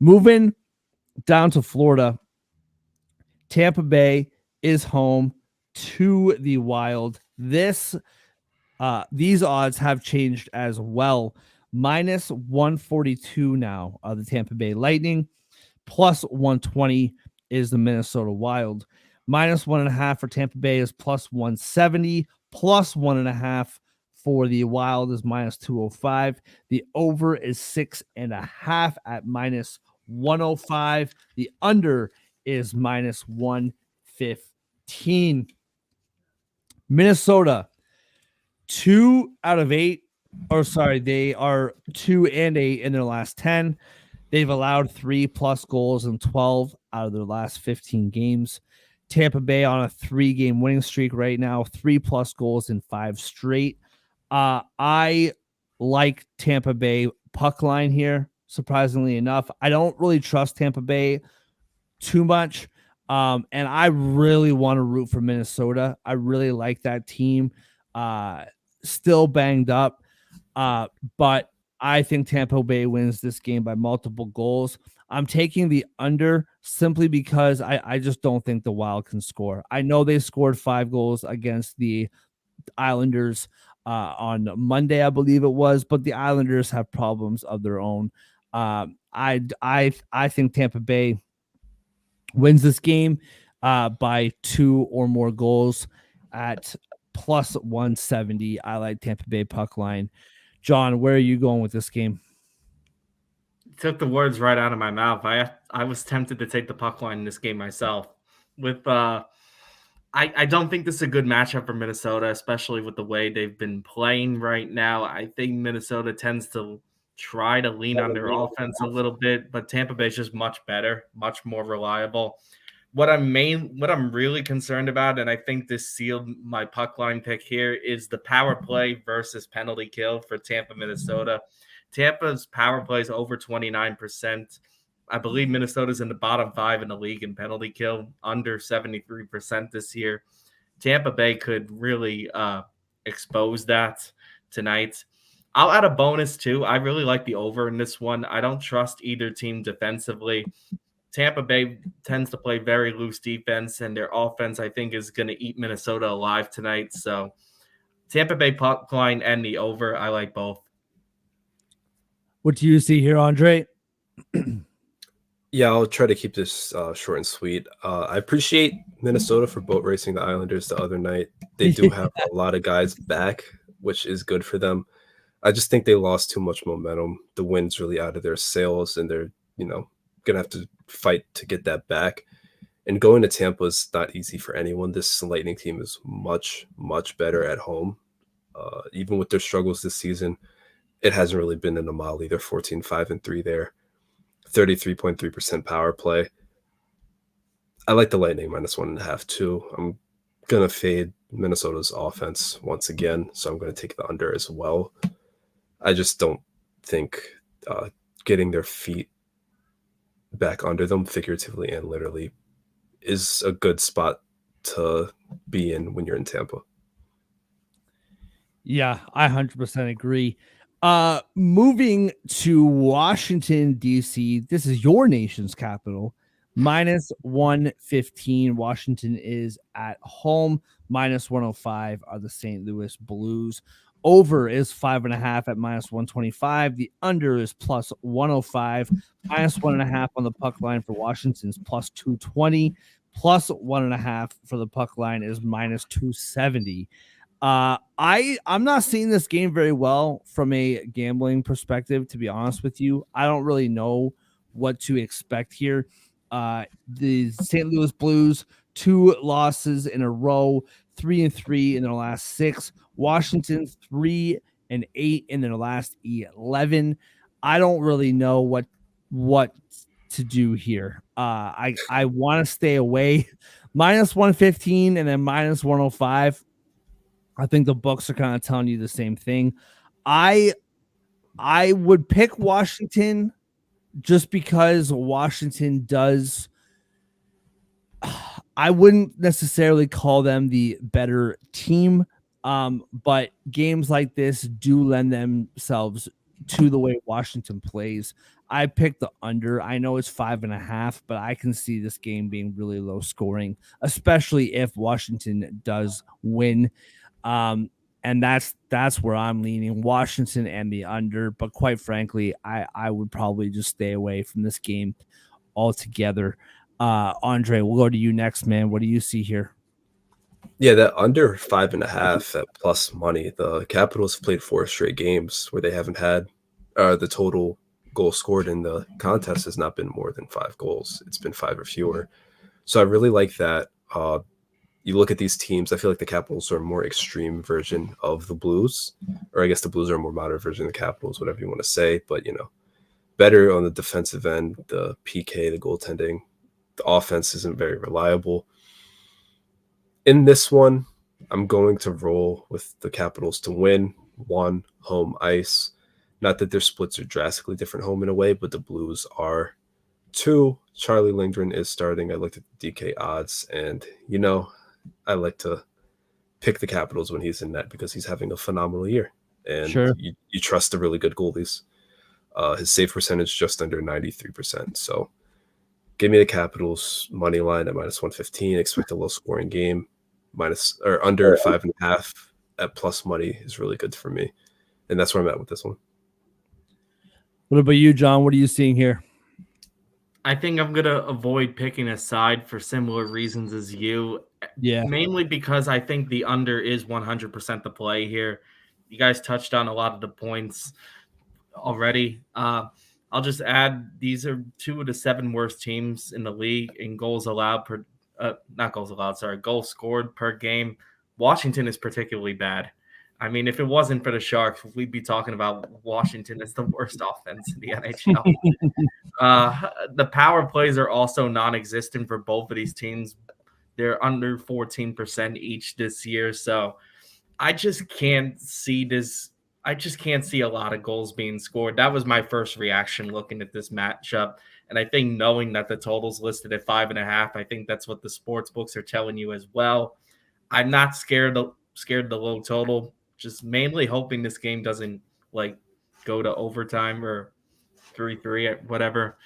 Moving down to Florida, Tampa Bay is home to the Wild. These odds have changed as well. Minus 142 now are the Tampa Bay Lightning. Plus 120 is the Minnesota Wild. Minus 1.5 for Tampa Bay is plus 170. Plus 1.5 for the Wild is minus 205. The over is 6.5 at minus 105. The under is minus 115. Minnesota, 2 out of 8. Or sorry, they are 2 and 8 in their last 10. They've allowed 3+ goals in 12 out of their last 15 games. Tampa Bay on a 3-game winning streak right now, 3+ goals in 5 straight. I like Tampa Bay puck line here, surprisingly enough. I don't really trust Tampa Bay too much. And I really want to root for Minnesota. I really like that team. Still banged up. But I think Tampa Bay wins this game by multiple goals. I'm taking the under simply because I just don't think the Wild can score. I know they scored 5 goals against the Islanders on Monday, I believe it was, but the Islanders have problems of their own. I think Tampa Bay wins this game by 2 or more goals at plus 170. I like Tampa Bay puck line. John, where are you going with this game? Took the words right out of my mouth. I was tempted to take the puck line in this game myself. With I don't think this is a good matchup for Minnesota, especially with the way they've been playing right now. I think Minnesota tends to try to lean on their offense a little bit, but Tampa Bay is just much better, much more reliable. What I'm really concerned about, and I think this sealed my puck line pick here, is the power play versus penalty kill for Tampa, Minnesota. Tampa's power play is over 29%. I believe Minnesota's in the bottom 5 in the league in penalty kill, under 73% this year. Tampa Bay could really expose that tonight. I'll add a bonus too. I really like the over in this one. I don't trust either team defensively. Tampa Bay tends to play very loose defense, and their offense, I think, is going to eat Minnesota alive tonight. So Tampa Bay puck line and the over, I like both. What do you see here, Andre? Yeah, I'll try to keep this short and sweet. I appreciate Minnesota for boat racing the Islanders the other night. They do have a lot of guys back, which is good for them. I just think they lost too much momentum. The wind's really out of their sails, and they're, gonna have to fight to get that back. And going to Tampa is not easy for anyone. This Lightning team is much, much better at home. Even with their struggles this season, it hasn't really been in a mile either. 14-5-3 there, 33.3% power play. I like the Lightning -1.5 too. I'm gonna fade Minnesota's offense once again, so I'm gonna take the under as well. I just don't think getting their feet back under them, figuratively and literally, is a good spot to be in when you're in Tampa. Yeah, I 100% agree. Moving to Washington, D.C., this is your nation's capital. -115. Washington is at home. -105 are the St. Louis Blues. Over is 5.5 at -125. The under is +105. -1.5 on the puck line for Washington's +220. +1.5 for the puck line is -270. I'm not seeing this game very well from a gambling perspective, to be honest with you. I don't really know what to expect here. The St. Louis Blues, 2 losses in a row, 3-3 in their last 6. Washington, 3-8 in their last 11. I don't really know what to do here. I want to stay away. -115 and then -105. I think the books are kind of telling you the same thing. I would pick Washington just because Washington does. I wouldn't necessarily call them the better team, but games like this do lend themselves to the way Washington plays. I picked the under. I know it's 5.5, but I can see this game being really low scoring, especially if Washington does win. And that's where I'm leaning, Washington and the under. But quite frankly, I would probably just stay away from this game altogether. Andre, we'll go to you next, man. What do you see here? Yeah, that under 5.5 at plus money. The Capitals have played 4 straight games where they haven't had the total goal scored in the contest has not been more than 5 goals. It's been 5 or fewer. So I really like that. You look at these teams, I feel like the Capitals are a more extreme version of the Blues, or I guess the Blues are a more moderate version of the Capitals, whatever you want to say. But, better on the defensive end, the PK, the goaltending. The offense isn't very reliable. In this one, I'm going to roll with the Capitals to win. 1, home ice. Not that their splits are drastically different home and away, but the Blues are. 2, Charlie Lindgren is starting. I looked at the DK odds, and, I like to pick the Capitals when he's in net because he's having a phenomenal year. And Sure. you trust the really good goalies. His save percentage just under 93%. So give me the Capitals money line at -115. Expect a low scoring game. Under 5.5 at plus money is really good for me. And that's where I'm at with this one. What about you, John? What are you seeing here? I think I'm going to avoid picking a side for similar reasons as you. Yeah. Mainly because I think the under is 100% the play here. You guys touched on a lot of the points already. I'll just add these are 2 of the 7 worst teams in the league in goals allowed per not goals allowed, sorry, goals scored per game. Washington is particularly bad. I mean, if it wasn't for the Sharks, we'd be talking about Washington as the worst offense in the NHL. The power plays are also non-existent for both of these teams. They're under 14% each this year. So I just can't see this. I just can't see a lot of goals being scored. That was my first reaction looking at this matchup. And I think knowing that the total's listed at 5.5, I think that's what the sports books are telling you as well. I'm not scared of the low total. Just mainly hoping this game doesn't go to overtime or 3-3 whatever.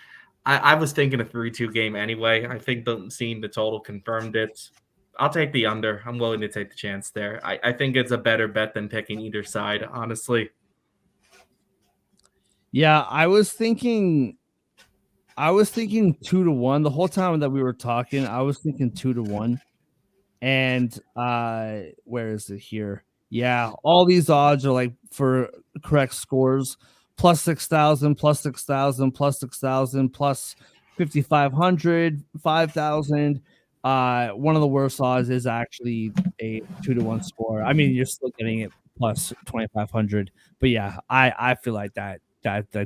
I was thinking a 3-2 game anyway. I think seeing the total confirmed it. I'll take the under. I'm willing to take the chance there. I think it's a better bet than picking either side, honestly. Yeah, I was thinking 2-1 the whole time that we were talking. I was thinking 2-1. And where is it here? Yeah, all these odds are for correct scores. +6,000, +6,000, +6,000, 5,500, 5,000. One of the worst odds is actually a 2-1 score. I mean, you're still getting it plus 2,500, but yeah, I feel like that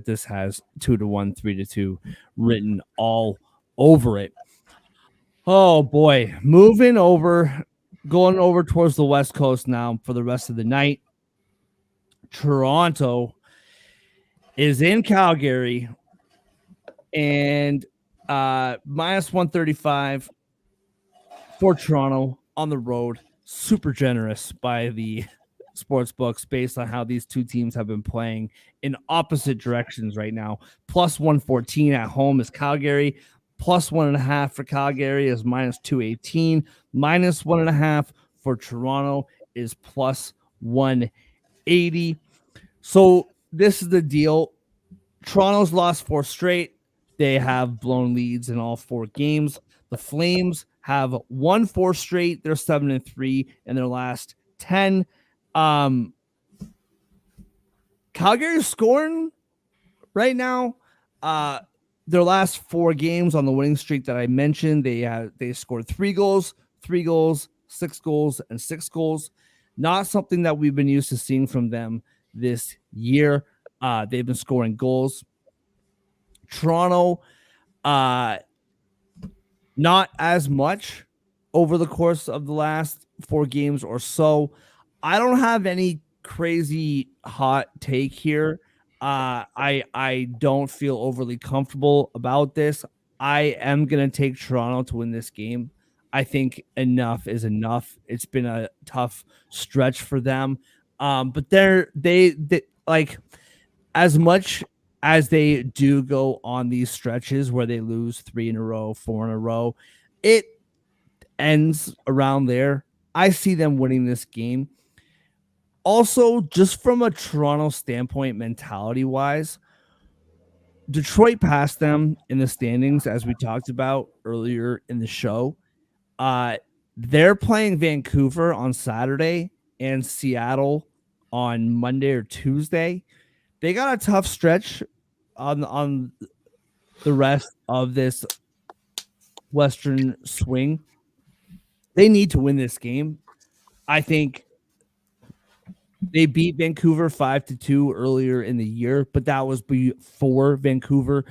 this has 2-1, 3-2 written all over it. Oh boy, going over towards the West Coast now for the rest of the night. Toronto is in Calgary and minus 135 for Toronto on the road. Super generous by the sports books based on how these two teams have been playing in opposite directions right now. Plus 114 at home is Calgary. Plus 1.5 for Calgary is minus 218. Minus 1.5 for Toronto is plus 180. So this is the deal. Toronto's lost 4 straight. They have blown leads in all 4 games. The Flames have won 4 straight. They're 7-3 in their last 10. Calgary's scoring right now. Their last 4 games on the winning streak that I mentioned, they scored 3 goals, 6 goals, and 6 goals. Not something that we've been used to seeing from them this year. They've been scoring goals. Toronto, not as much over the course of the last 4 games or so. I don't have any crazy hot take here. I don't feel overly comfortable about this. I am gonna take Toronto to win this game. I think enough is enough. It's been a tough stretch for them. But they like as much as they do go on these stretches where they lose 3 in a row, 4 in a row, it ends around there. I see them winning this game. Also, just from a Toronto standpoint, mentality wise, Detroit passed them in the standings, as we talked about earlier in the show. They're playing Vancouver on Saturday and Seattle on Monday or Tuesday. They got a tough stretch on the rest of this Western swing. They need to win this game. I think they beat Vancouver 5-2 earlier in the year, but that was before Vancouver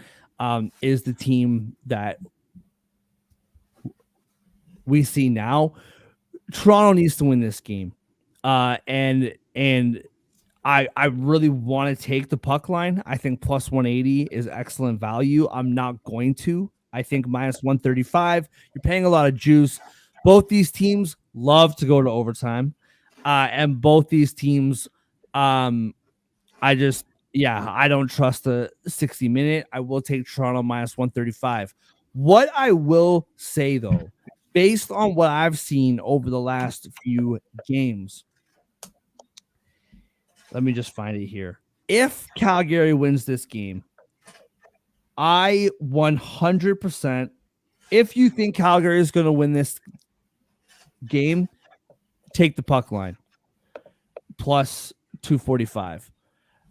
is the team that we see now. Toronto needs to win this game. And I really want to take the puck line. I think plus 180 is excellent value. I'm not going to. I think minus 135. You're paying a lot of juice. Both these teams love to go to overtime. And both these teams, I don't trust the 60-minute. I will take Toronto minus 135. What I will say, though, based on what I've seen over the last few games, let me just find it here. If Calgary wins this game, I 100%, if you think Calgary is going to win this game, take the puck line. Plus 245.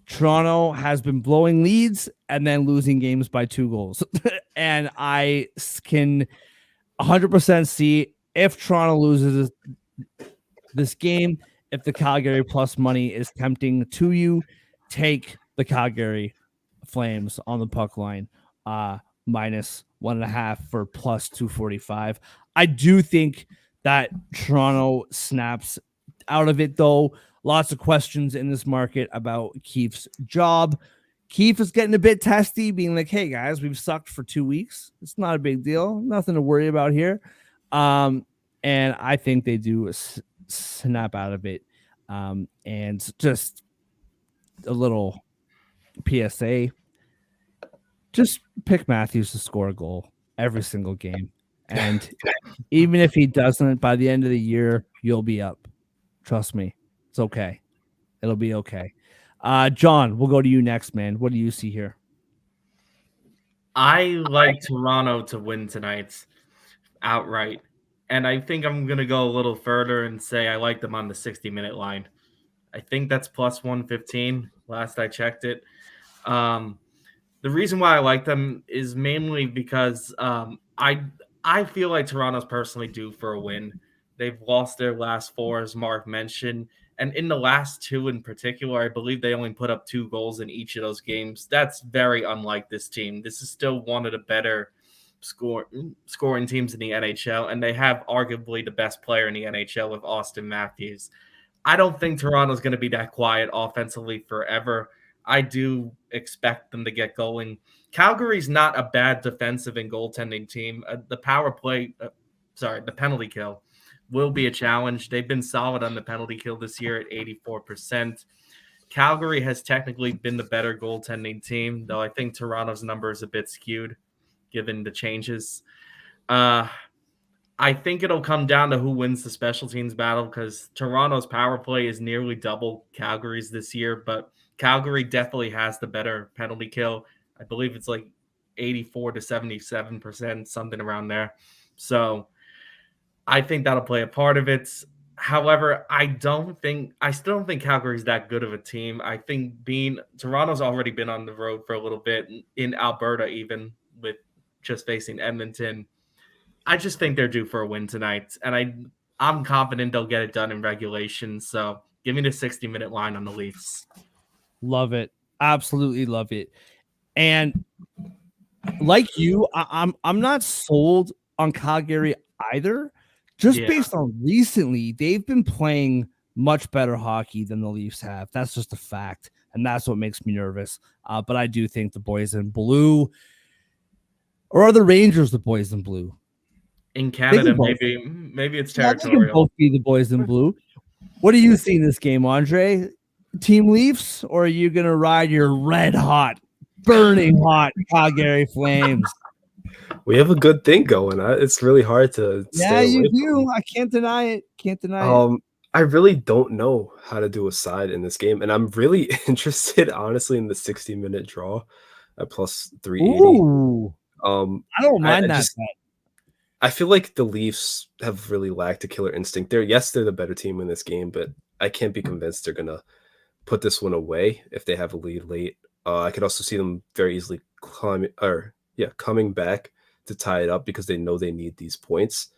Toronto has been blowing leads and then losing games by 2 goals. And I can 100% see if Toronto loses this game, if the Calgary plus money is tempting to you, take the Calgary Flames on the puck line, minus 1.5 for plus 245. I do think that Toronto snaps out of it, though. Lots of questions in this market about Keefe's job. Keefe is getting a bit testy, being like, hey, guys, we've sucked for 2 weeks. It's not a big deal. Nothing to worry about here. And I think they do snap out of it. And just a little PSA. Just pick Matthews to score a goal every single game. And even if he doesn't, by the end of the year, you'll be up. Trust me. It's okay. It'll be okay. John, we'll go to you next, man. What do you see here? I like Toronto to win tonight outright. And I think I'm going to go a little further and say I like them on the 60-minute line. I think that's plus 115 last I checked it. The reason why I like them is mainly because I feel like Toronto's personally due for a win. They've lost their last four, as Mark mentioned, and in the last two in particular, I believe they only put up 2 goals in each of those games. That's very unlike this team. This is still one of the better scoring teams in the NHL, and they have arguably the best player in the NHL with Austin Matthews. I don't think Toronto's going to be that quiet offensively forever. I do expect them to get going. Calgary's not a bad defensive and goaltending team. The penalty kill will be a challenge. They've been solid on the penalty kill this year at 84%. Calgary has technically been the better goaltending team, though I think Toronto's number is a bit skewed given the changes. I think it'll come down to who wins the special teams battle because Toronto's power play is nearly double Calgary's this year, but Calgary definitely has the better penalty kill. I believe it's like 84 to 77%, something around there. So I think that'll play a part of it. However, I still don't think Calgary's that good of a team. I think Toronto's already been on the road for a little bit in Alberta, even with just facing Edmonton. I just think they're due for a win tonight, and I'm confident they'll get it done in regulation. So give me the 60-minute line on the Leafs. Love it. Absolutely love it. And like you, I'm not sold on Calgary either. Just based on recently, they've been playing much better hockey than the Leafs have. That's just a fact, and that's what makes me nervous. But I do think the boys in blue, or are the Rangers the boys in blue? In Canada, maybe it's territorial. They can both be the boys in blue. What do you see in this game, Andre? Team Leafs, or are you going to ride your red hot, burning hot Calgary Flames? We have a good thing going. It's really hard to stay away from. I can't deny it. I really don't know how to do a side in this game, and I'm really interested, honestly, in the 60-minute draw at plus 380. Ooh. I don't mind that. I feel like the Leafs have really lacked a killer instinct. They're the better team in this game, but I can't be convinced they're gonna put this one away if they have a lead late. I could also see them very easily coming back to tie it up because they know they need these points.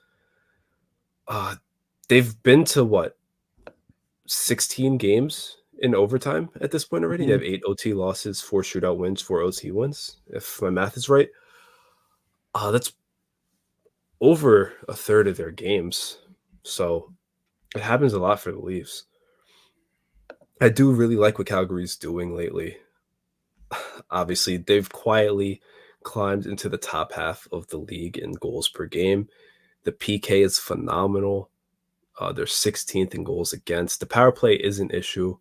They've been to 16 games in overtime at this point already. They have 8 OT losses, 4 shootout wins, 4 OT wins, if my math is right. That's over a third of their games. So it happens a lot for the Leafs. I do really like what Calgary's doing lately. Obviously, they've quietly climbed into the top half of the league in goals per game. The PK is phenomenal. They're 16th in goals against. The power play is an issue.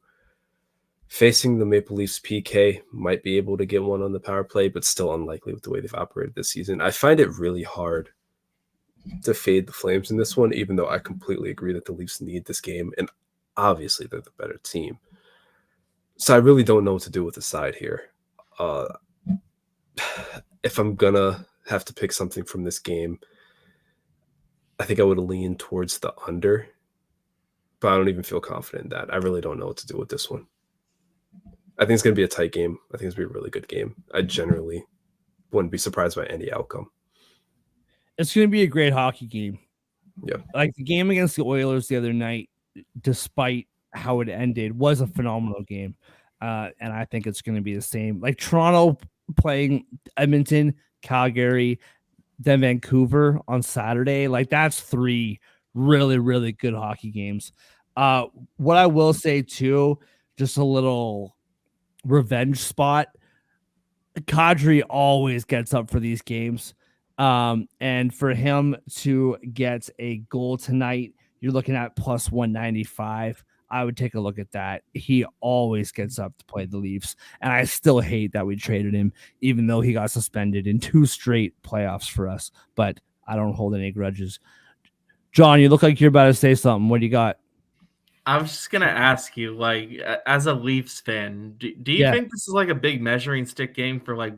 Facing the Maple Leafs PK might be able to get one on the power play, but still unlikely with the way they've operated this season. I find it really hard to fade the Flames in this one, even though I completely agree that the Leafs need this game, and obviously they're the better team. So I really don't know what to do with the side here. If I'm gonna have to pick something from this game, I think I would lean towards the under, but I don't even feel confident in that. I really don't know what to do with this one. I think it's going to be a tight game. I think it's going to be a really good game. I generally wouldn't be surprised by any outcome. It's going to be a great hockey game. Yeah. Like the game against the Oilers the other night, despite how it ended, was a phenomenal game. And I think it's going to be the same. Like Toronto playing Edmonton, Calgary, then Vancouver on Saturday. Like that's 3 really, really good hockey games. What I will say too, just a little revenge spot. Kadri always gets up for these games. And for him to get a goal tonight, you're looking at plus 195. I would take a look at that. He always gets up to play the Leafs, and I still hate that we traded him, even though he got suspended in 2 straight playoffs for us. But I don't hold any grudges. John, you look like you're about to say something. What do you got? I was just gonna ask you, like, as a Leafs fan, do you think this is like a big measuring stick game for like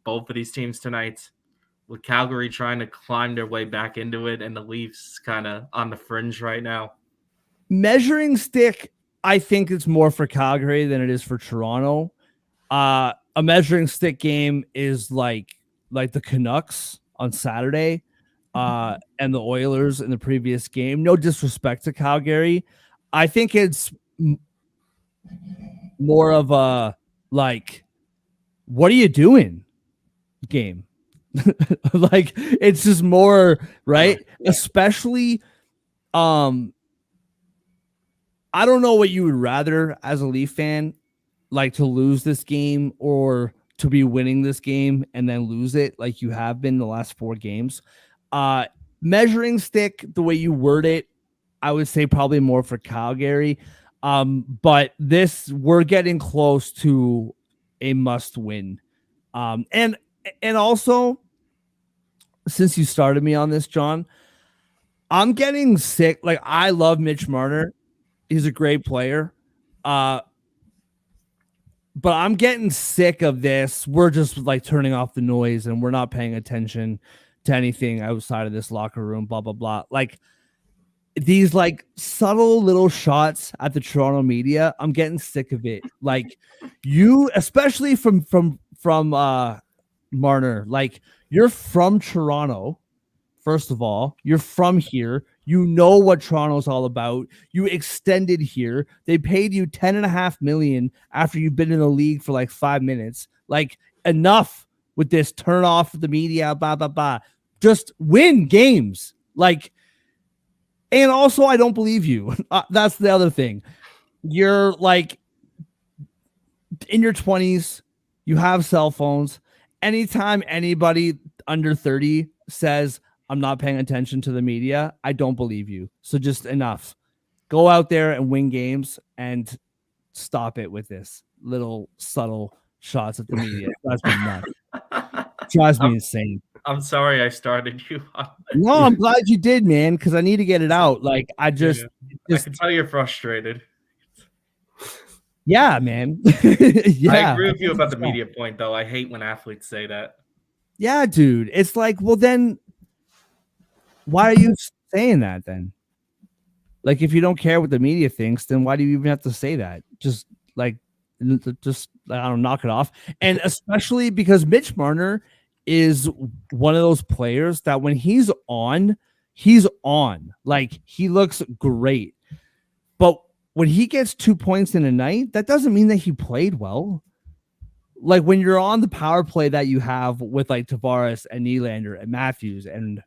both of these teams tonight? With Calgary trying to climb their way back into it, and the Leafs kind of on the fringe right now. Measuring stick, I think it's more for Calgary than it is for Toronto. A a measuring stick game is like the Canucks on Saturday, and the Oilers in the previous game. No disrespect to Calgary, I think it's more of a like, what are you doing game? Like, it's just more, right? Especially, I don't know what you would rather as a Leaf fan, like to lose this game or to be winning this game and then lose it like you have been the last 4 games. Measuring stick, the way you word it, I would say probably more for Calgary. But we're getting close to a must win. And also, since you started me on this, John, I'm getting sick. Like, I love Mitch Marner. He's a great player. But I'm getting sick of this. We're just like turning off the noise and we're not paying attention to anything outside of this locker room, blah, blah, blah. Like, these like subtle little shots at the Toronto media, I'm getting sick of it. Like, you, especially from Marner, like, you're from Toronto. First of all, you're from here. You know what Toronto's all about. You extended here. They paid you $10.5 million after you've been in the league for like 5 minutes. Like, enough with this turn off the media, blah, blah, blah. Just win games. Like, and also, I don't believe you. That's the other thing. You're like in your 20s. You have cell phones. Anytime anybody under 30 says, I'm not paying attention to the media, I don't believe you. So just enough. Go out there and win games and stop it with this little subtle shots at the media. That's been nuts. Drives me insane. I'm sorry I started you. No, I'm glad you did, man, because I need to get it out. Like, I can tell you're frustrated. Yeah, man. Yeah. I agree with you about the media point, though. I hate when athletes say that. Yeah, dude. It's like, well, then why are you saying that then? Like, if you don't care what the media thinks, then why do you even have to say that? Just I don't knock it off. And especially because Mitch Marner is one of those players that when he's on. Like, he looks great. But when he gets 2 points in a night, that doesn't mean that he played well. Like, when you're on the power play that you have with like Tavares and Nylander and Matthews and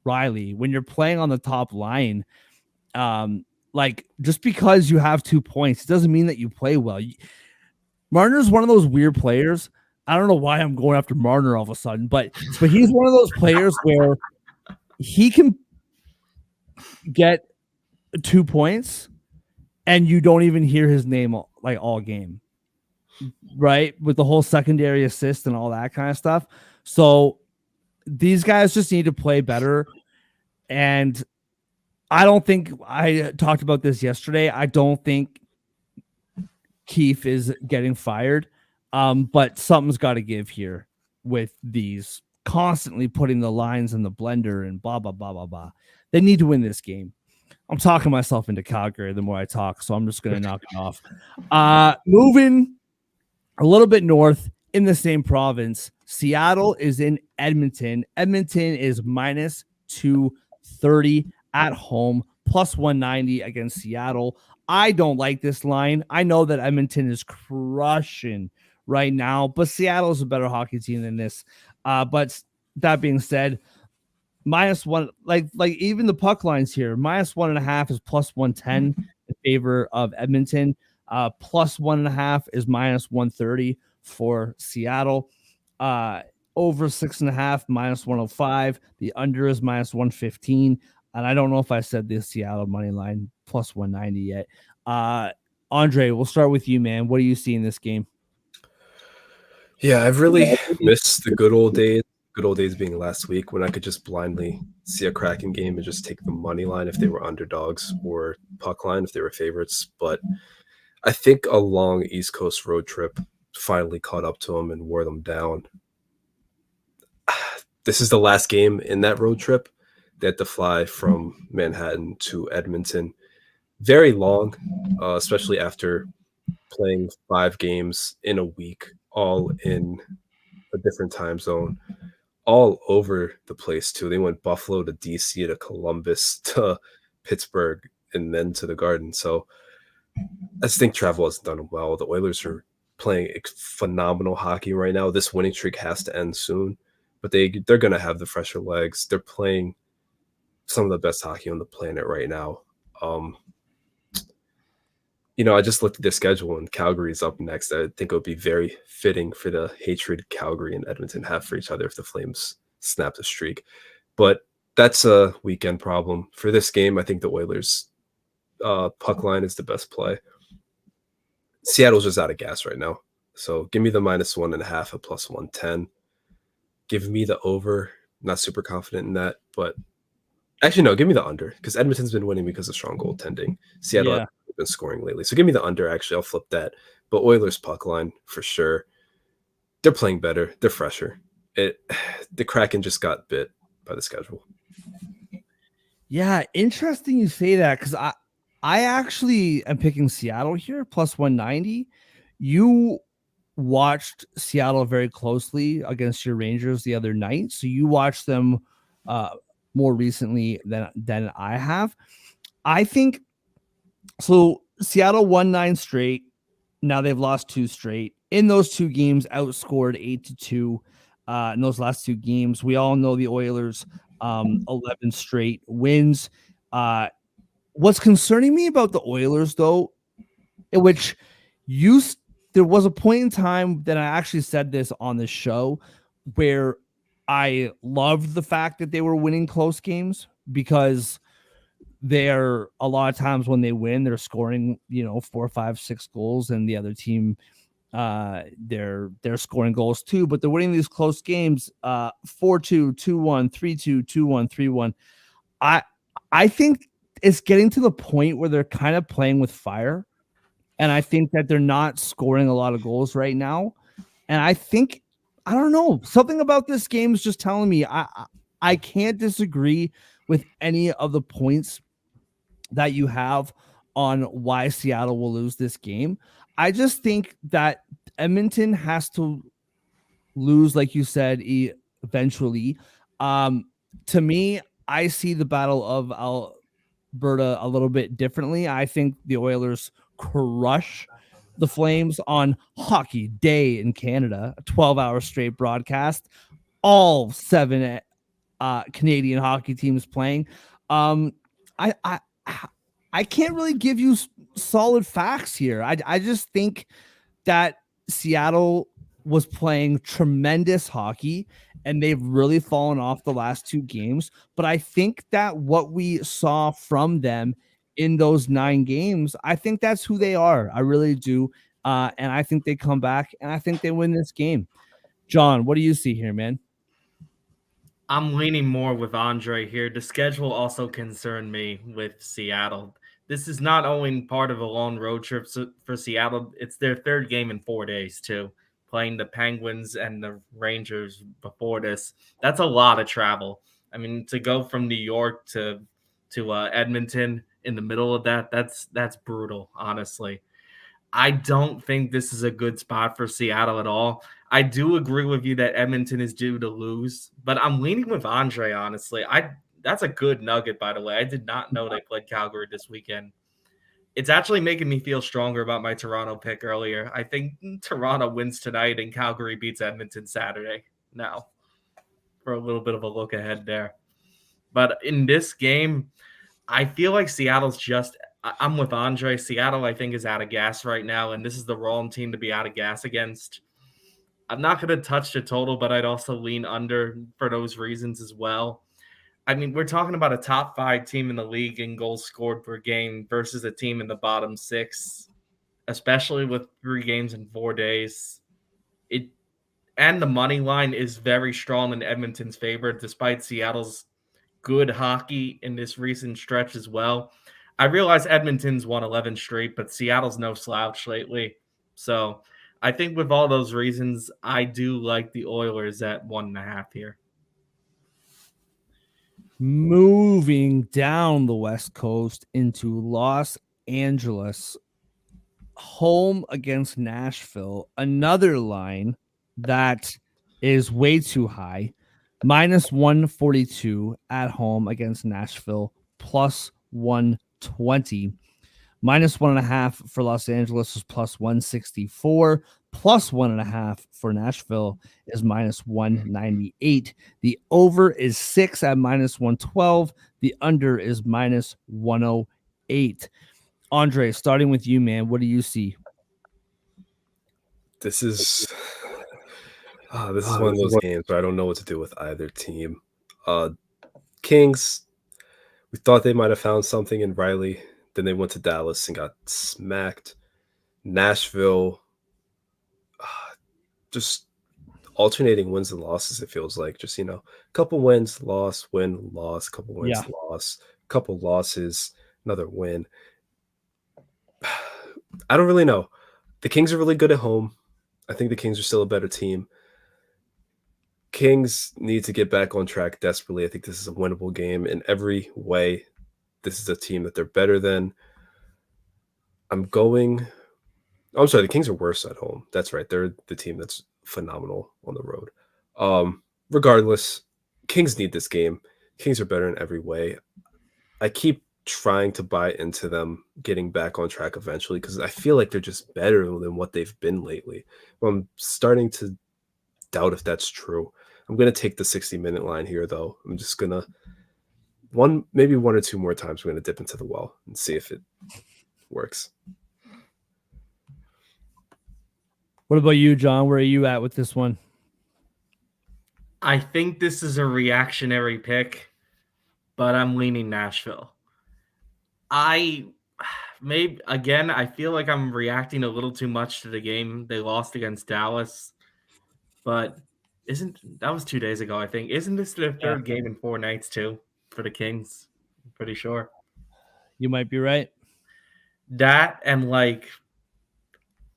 Riley, when you're playing on the top line, like, just because you have 2 points doesn't mean that you play well. Marner's one of those weird players. I don't know why I'm going after Marner all of a sudden, but he's one of those players where he can get 2 points and you don't even hear his name all game, right? With the whole secondary assist and all that kind of stuff. So these guys just need to play better. And I don't think, I talked about this yesterday, I don't think Keefe is getting fired. But something's got to give here with these constantly putting the lines in the blender and blah, blah, blah, blah, blah. They need to win this game. I'm talking myself into Calgary the more I talk, so I'm just going to knock it off. Moving a little bit north in the same province, Seattle is in Edmonton. Edmonton is minus 230 at home, plus 190 against Seattle. I don't like this line. I know that Edmonton is crushing right now, but Seattle is a better hockey team than this. But that being said, -1, like even the puck lines here, -1.5 is plus 110 in favor of Edmonton. Plus 1.5 is -130 for Seattle. Over 6.5, -105. The under is -115. And I don't know if I said this Seattle money line plus 190 yet. Andre, we'll start with you, man. What do you see in this game? Yeah, I've really missed the good old days. Good old days being last week when I could just blindly see a Kraken game and just take the money line if they were underdogs or puck line if they were favorites. But I think a long East Coast road trip finally caught up to them and wore them down. This is the last game in that road trip. They had to fly from Manhattan to Edmonton. Very long, especially after playing 5 games in a week all in a different time zone, all over the place too. They went Buffalo to DC to Columbus to Pittsburgh and then to the Garden. So I just think travel has done well. The Oilers are playing phenomenal hockey right now. This winning streak has to end soon, but they're going to have the fresher legs. They're playing some of the best hockey on the planet right now. I just looked at their schedule and Calgary's up next. I think it would be very fitting for the hatred Calgary and Edmonton have for each other if the Flames snap the streak. But that's a weekend problem. For this game, I think the Oilers' puck line is the best play. Seattle's just out of gas right now. So give me the -1.5 at +110. Give me the over. Not super confident in that, but actually, no, give me the under because Edmonton's been winning because of strong goaltending. Seattle has been scoring lately. So give me the under, actually. I'll flip that. But Oilers puck line for sure. They're playing better. They're fresher. The Kraken just got bit by the schedule. Yeah, interesting you say that because I actually am picking Seattle here +190. You watched Seattle very closely against your Rangers the other night, so you watched them more recently than I have. I think so. Seattle won 9 straight. Now they've lost 2 straight. In those 2 games, outscored 8-2. In those last 2 games, we all know the Oilers 11 straight wins. What's concerning me about the Oilers, though, in which there was a point in time that I actually said this on the show where I loved the fact that they were winning close games because they're a lot of times when they win, they're scoring, 4, 5, 6 goals, and the other team they're scoring goals too, but they're winning these close games 4-2, 2-1, 3-2, 2-1, 3-1. I think it's getting to the point where they're kind of playing with fire, and I think that they're not scoring a lot of goals right now. And I think, I don't know, something about this game is just telling me I can't disagree with any of the points that you have on why Seattle will lose this game. I just think that Edmonton has to lose, like you said, eventually. To me, I see the Battle of Alberta a little bit differently. I think the Oilers crush the Flames on Hockey Day in Canada, a 12-hour straight broadcast, all 7 Canadian hockey teams playing. I can't really give you solid facts here. I just think that Seattle was playing tremendous hockey and they've really fallen off the last 2 games. But I think that what we saw from them in those 9 games, I think that's who they are. I really do. And I think they come back and I think they win this game. John, what do you see here, man? I'm leaning more with Andre here. The schedule also concerned me with Seattle. This is not only part of a long road trip for Seattle, it's their 3rd game in 4 days, too. Playing the Penguins and the Rangers before this. That's a lot of travel. I mean, to go from New York to Edmonton in the middle of that's brutal, honestly. I don't think this is a good spot for Seattle at all. I do agree with you that Edmonton is due to lose, but I'm leaning with Andre, honestly. That's a good nugget, by the way. I did not know they played Calgary this weekend. It's actually making me feel stronger about my Toronto pick earlier. I think Toronto wins tonight and Calgary beats Edmonton Saturday. Now, for a little bit of a look ahead there. But in this game, I feel like Seattle's just I'm with Andre. Seattle, I think, is out of gas right now, and this is the wrong team to be out of gas against. I'm not going to touch the total, but I'd also lean under for those reasons as well. I mean, we're talking about a top 5 team in the league in goals scored per game versus a team in the bottom 6, especially with 3 games in 4 days. And the money line is very strong in Edmonton's favor, despite Seattle's good hockey in this recent stretch as well. I realize Edmonton's won 11 straight, but Seattle's no slouch lately. So I think with all those reasons, I do like the Oilers at 1.5 here. Moving down the West Coast into Los Angeles. home against Nashville, another line that is way too high. Minus 142 at home against Nashville, plus 120. Minus 1.5 for Los Angeles is plus 164. Plus 1.5 for Nashville is minus 198. The over is 6 at minus 112. The under is minus 108. Andre, starting with you, man, what do you see? This is one of those games where I don't know what to do with either team. Kings, we thought they might have found something in Riley. Then they went to Dallas and got smacked. Nashville, just alternating wins and losses, it feels like. Just, a couple wins, loss, win, loss, couple wins, loss, couple losses, another win. I don't really know. The Kings are really good at home. I think the Kings are still a better team. Kings need to get back on track desperately. I think this is a winnable game in every way. This is a team that they're better than. I'm sorry, the Kings are worse at home. That's right. They're the team that's phenomenal on the road. Regardless, Kings need this game. Kings are better in every way. I keep trying to buy into them getting back on track eventually because I feel like they're just better than what they've been lately. Well, I'm starting to doubt if that's true. I'm going to take the 60-minute line here, though. I'm just going to maybe one or two more times we're going to dip into the well and see if it works. What about you, John? Where are you at with this one? I think this is a reactionary pick, but I'm leaning Nashville. I feel like I'm reacting a little too much to the game they lost against Dallas, but that was 2 days ago, I think. Isn't this their third game in 4 nights too for the Kings? I'm pretty sure. You might be right. That and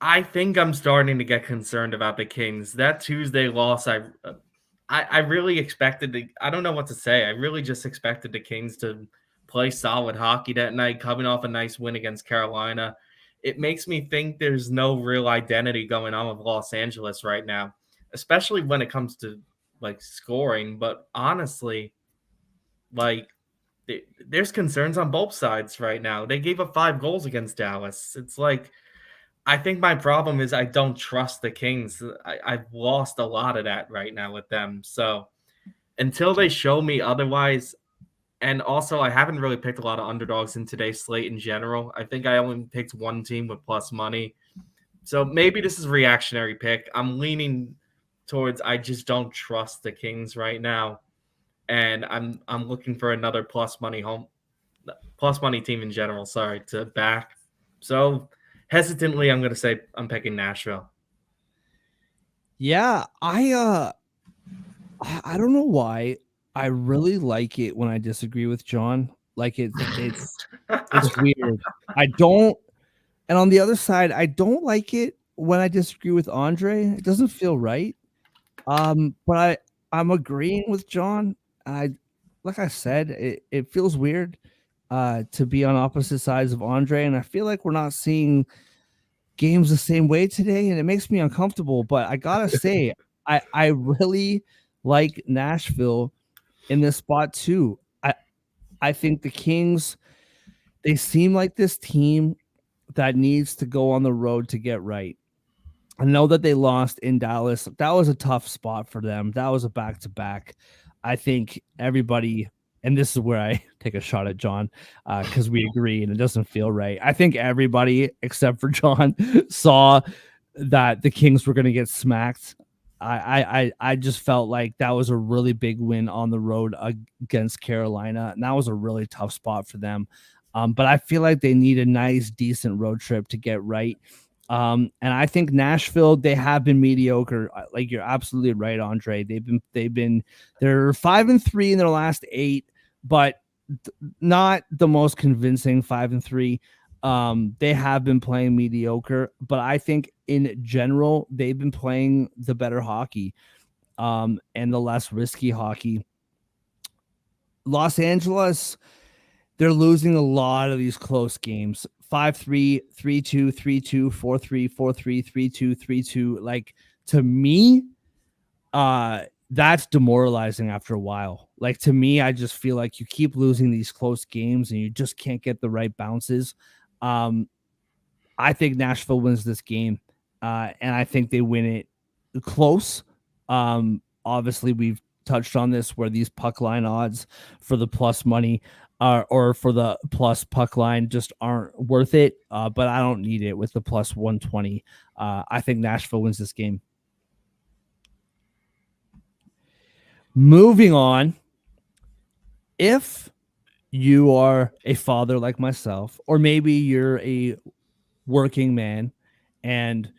I think I'm starting to get concerned about the Kings. That Tuesday loss, I really expected I don't know what to say. I really just expected the Kings to play solid hockey that night, coming off a nice win against Carolina. It makes me think there's no real identity going on with Los Angeles right now, especially when it comes to scoring. But honestly, there's concerns on both sides right now. They gave up 5 goals against Dallas. It's I think my problem is I don't trust the Kings. I've lost a lot of that right now with them. So until they show me otherwise, and also I haven't really picked a lot of underdogs in today's slate in general. I think I only picked one team with plus money. So maybe this is a reactionary pick. I'm leaning towards I just don't trust the Kings right now. And I'm looking for another plus money team in general, to back. So hesitantly, I'm going to say I'm picking Nashville. Yeah, I don't know why. I really like it when I disagree with John. It's weird. I don't, and on the other side, I don't like it when I disagree with Andre. It doesn't feel right. But I'm agreeing with John. Like I said, it feels weird to be on opposite sides of Andre, and I feel like we're not seeing games the same way today, and it makes me uncomfortable. But I gotta say, I really like Nashville in this spot too. I think the Kings, they seem like this team that needs to go on the road to get right. I know that they lost in Dallas. That was a tough spot for them. That was a back-to-back. I think everybody, and this is where I take a shot at John because we agree and it doesn't feel right. I think everybody except for John saw that the Kings were going to get smacked. I just felt like that was a really big win on the road against Carolina, and that was a really tough spot for them. But I feel like they need a nice, decent road trip to get right. And I think Nashville, they have been mediocre. Like you're absolutely right, Andre. They're 5-3 in their last 8, but not the most convincing 5-3. They have been playing mediocre, but I think in general, they've been playing the better hockey, and the less risky hockey. Los Angeles, they're losing a lot of these close games. 5-3, 3-2, 3-2, 4-3, 4-3, 3-2, 3-2. Like, to me, that's demoralizing after a while. Like, to me, I just feel like you keep losing these close games and you just can't get the right bounces. I think Nashville wins this game, and I think they win it close. Obviously, we've touched on this where these puck line odds for the plus money or for the plus puck line just aren't worth it. But I don't need it with the plus 120. I think Nashville wins this game. Moving on, if you are a father like myself, or maybe you're a working man and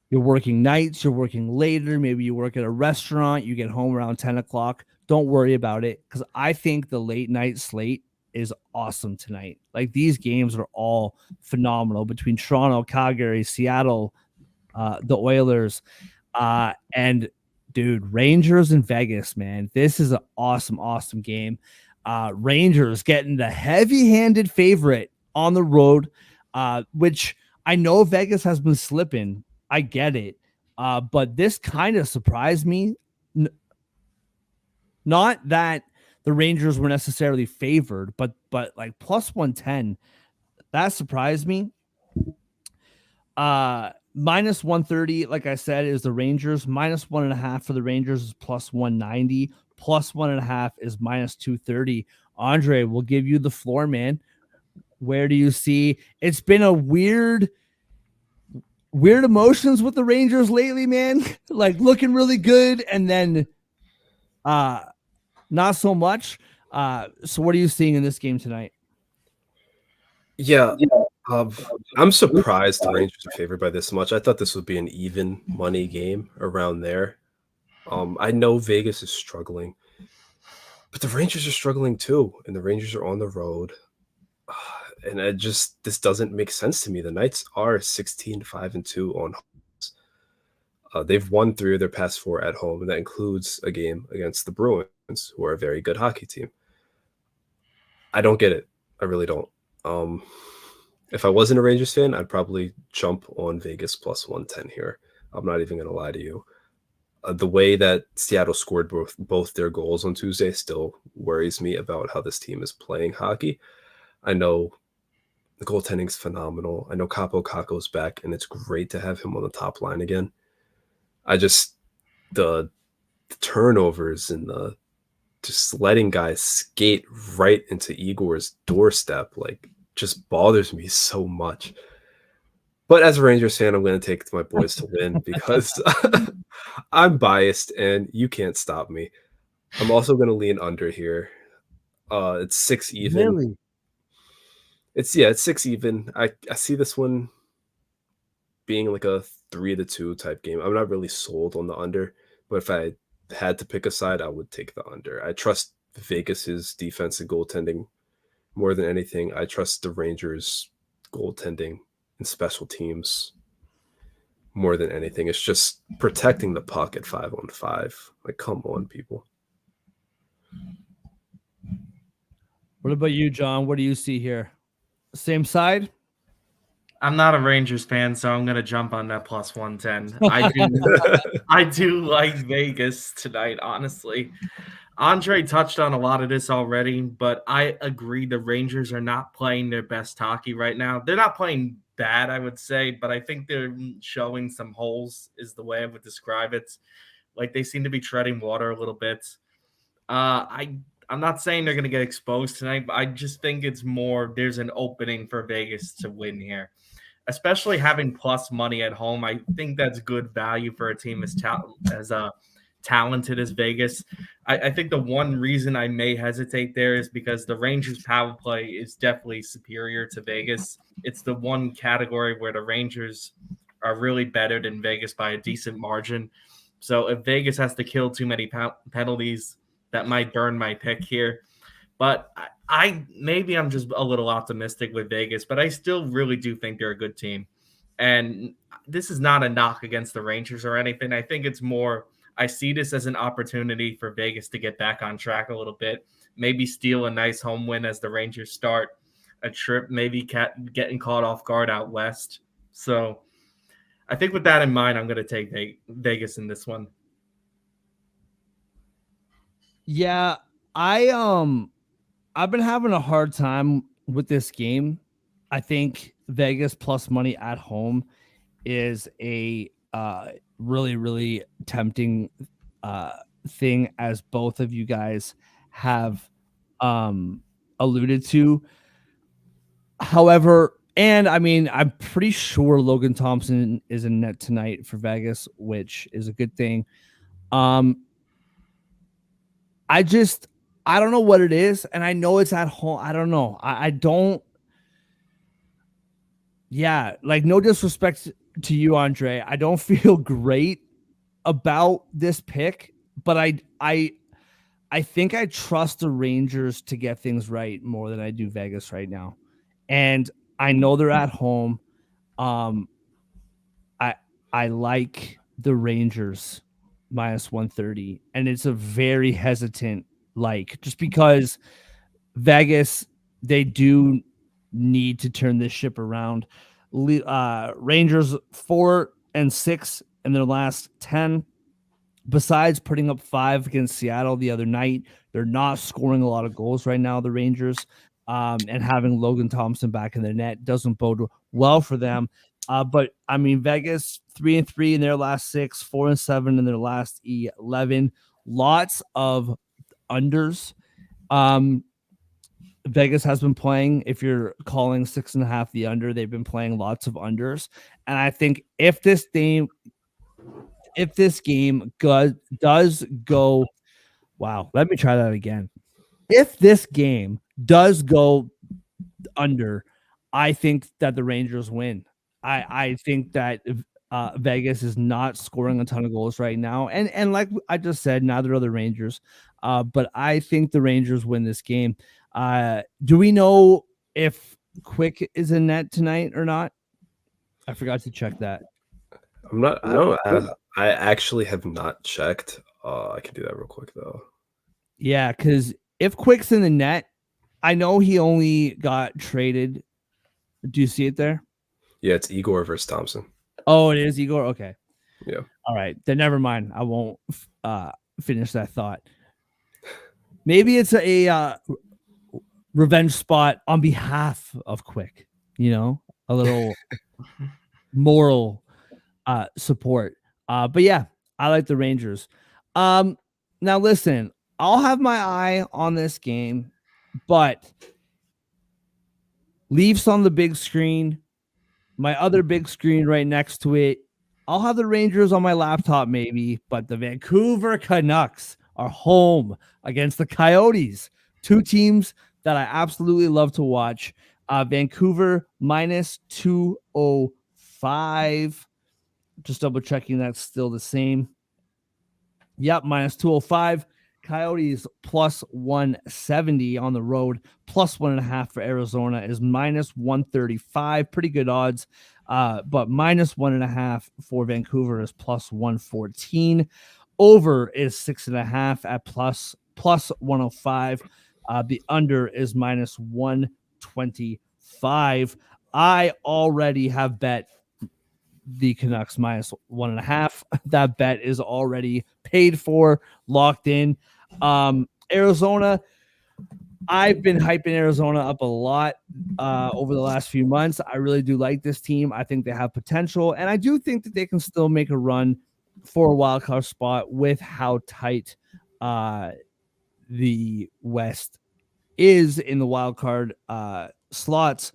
you're working nights, you're working later, maybe you work at a restaurant, you get home around 10 o'clock, don't worry about it, because I think the late night slate is awesome tonight. Like, these games are all phenomenal between Toronto, Calgary, Seattle, the Oilers, and dude, Rangers and Vegas, man. This is an awesome game. Rangers getting the heavy-handed favorite on the road, which I know Vegas has been slipping. I get it. But this kind of surprised me. Not that the Rangers were necessarily favored, but like plus 110, that surprised me. Minus 130, like I said, is the Rangers. Minus 1.5 for the Rangers is plus 190. Plus 1.5 is minus 230. Andre, we'll give you the floor, man. Where do you see? It's been a weird emotions with the Rangers lately, man. Like, looking really good and then not so much. So what are you seeing in this game tonight? Yeah. I'm surprised the Rangers are favored by this much. I thought this would be an even money game around there. I know Vegas is struggling, but the Rangers are struggling too, and the Rangers are on the road. And this doesn't make sense to me. The Knights are 16-5-2 on home. They've won 3 of their past 4 at home, and that includes a game against the Bruins, who are a very good hockey team. I don't get it. I really don't. If I wasn't a Rangers fan, I'd probably jump on Vegas plus 110 here. I'm not even going to lie to you. The way that Seattle scored both their goals on Tuesday still worries me about how this team is playing hockey. I know the goaltending's phenomenal. I know Capo Caco's back, and it's great to have him on the top line again. The turnovers and the just letting guys skate right into Igor's doorstep, like, just bothers me so much. But as a Rangers fan, I'm going to take my boys to win because I'm biased and you can't stop me. I'm also going to lean under here. It's 6 even. Really? It's 6 even. I see this one being like a 3-2 type game. I'm not really sold on the under, but if I had to pick a side, I would take the under. I trust Vegas's defense and goaltending more than anything. I trust the Rangers' goaltending and special teams more than anything. It's just protecting the puck at 5-on-5. Like, come on, people. What about you, John? What do you see here? Same side? I'm not a Rangers fan, so I'm gonna jump on that plus 110. I do like Vegas tonight, honestly. Andre touched on a lot of this already, but I agree the Rangers are not playing their best hockey right now. They're not playing bad, I would say, but I think they're showing some holes is the way I would describe it. Like, they seem to be treading water a little bit. I'm not saying they're going to get exposed tonight, but I just think it's more there's an opening for Vegas to win here, especially having plus money at home. I think that's good value for a team as talented as Vegas. I think the one reason I may hesitate there is because the Rangers' power play is definitely superior to Vegas. It's the one category where the Rangers are really better than Vegas by a decent margin. So if Vegas has to kill too many penalties, that might burn my pick here. But maybe I'm just a little optimistic with Vegas, but I still really do think they're a good team. And this is not a knock against the Rangers or anything. I think it's more, I see this as an opportunity for Vegas to get back on track a little bit, maybe steal a nice home win as the Rangers start a trip, maybe getting caught off guard out west. So I think with that in mind, I'm going to take Vegas in this one. Yeah, I've been having a hard time with this game. I think Vegas plus money at home is a really, really tempting thing, as both of you guys have alluded to. However, and I mean, I'm pretty sure Logan Thompson is in net tonight for Vegas, which is a good thing. Um, I don't know what it is, and I know it's at home. I don't know. I don't. Yeah, like no disrespect to you, Andre. I don't feel great about this pick, but I think I trust the Rangers to get things right more than I do Vegas right now. And I know they're at home. Um, I like the Rangers minus 130, and it's a very hesitant like, just because Vegas, they do need to turn this ship around. Rangers 4-6 in their last 10. Besides putting up 5 against Seattle the other night, they're not scoring a lot of goals right now, the Rangers. And having Logan Thompson back in the net doesn't bode well for them. But I mean, Vegas 3-3 in their last 6, 4-7 in their last 11. Lots of unders. Vegas has been playing, if you're calling 6.5 the under, they've been playing lots of unders. And I think if this game does go, wow, let me try that again. If this game does go under, I think that the Rangers win. I think that Vegas is not scoring a ton of goals right now, and like I just said, neither are the Rangers. But I think the Rangers win this game. Do we know if Quick is in net tonight or not? I forgot to check that. I'm not. No, I actually have not checked. I can do that real quick though. Yeah, because if Quick's in the net, I know he only got traded. Do you see it there? Yeah, it's Igor versus Thompson. Oh, it is Igor. Okay. Yeah. All right, then never mind. I won't finish that thought. Maybe it's a revenge spot on behalf of Quick. You know, a little moral support. But yeah, I like the Rangers. Now listen, I'll have my eye on this game, but Leafs on the big screen, my other big screen right next to it. I'll have the Rangers on my laptop maybe, but the Vancouver Canucks are home against the Coyotes, two teams that I absolutely love to watch. Vancouver minus 205. Just double checking that's still the same. Yep, minus 205. Coyotes plus 170 on the road, plus 1.5 for Arizona is minus 135. Pretty good odds. But minus 1.5 for Vancouver is plus 114. Over is 6.5 at plus 105. The under is minus 125. I already have bet the Canucks minus 1.5. That bet is already paid for, locked in. Arizona, I've been hyping Arizona up a lot over the last few months. I really do like this team. I think they have potential, and I do think that they can still make a run for a wild card spot with how tight the West is in the wild card slots.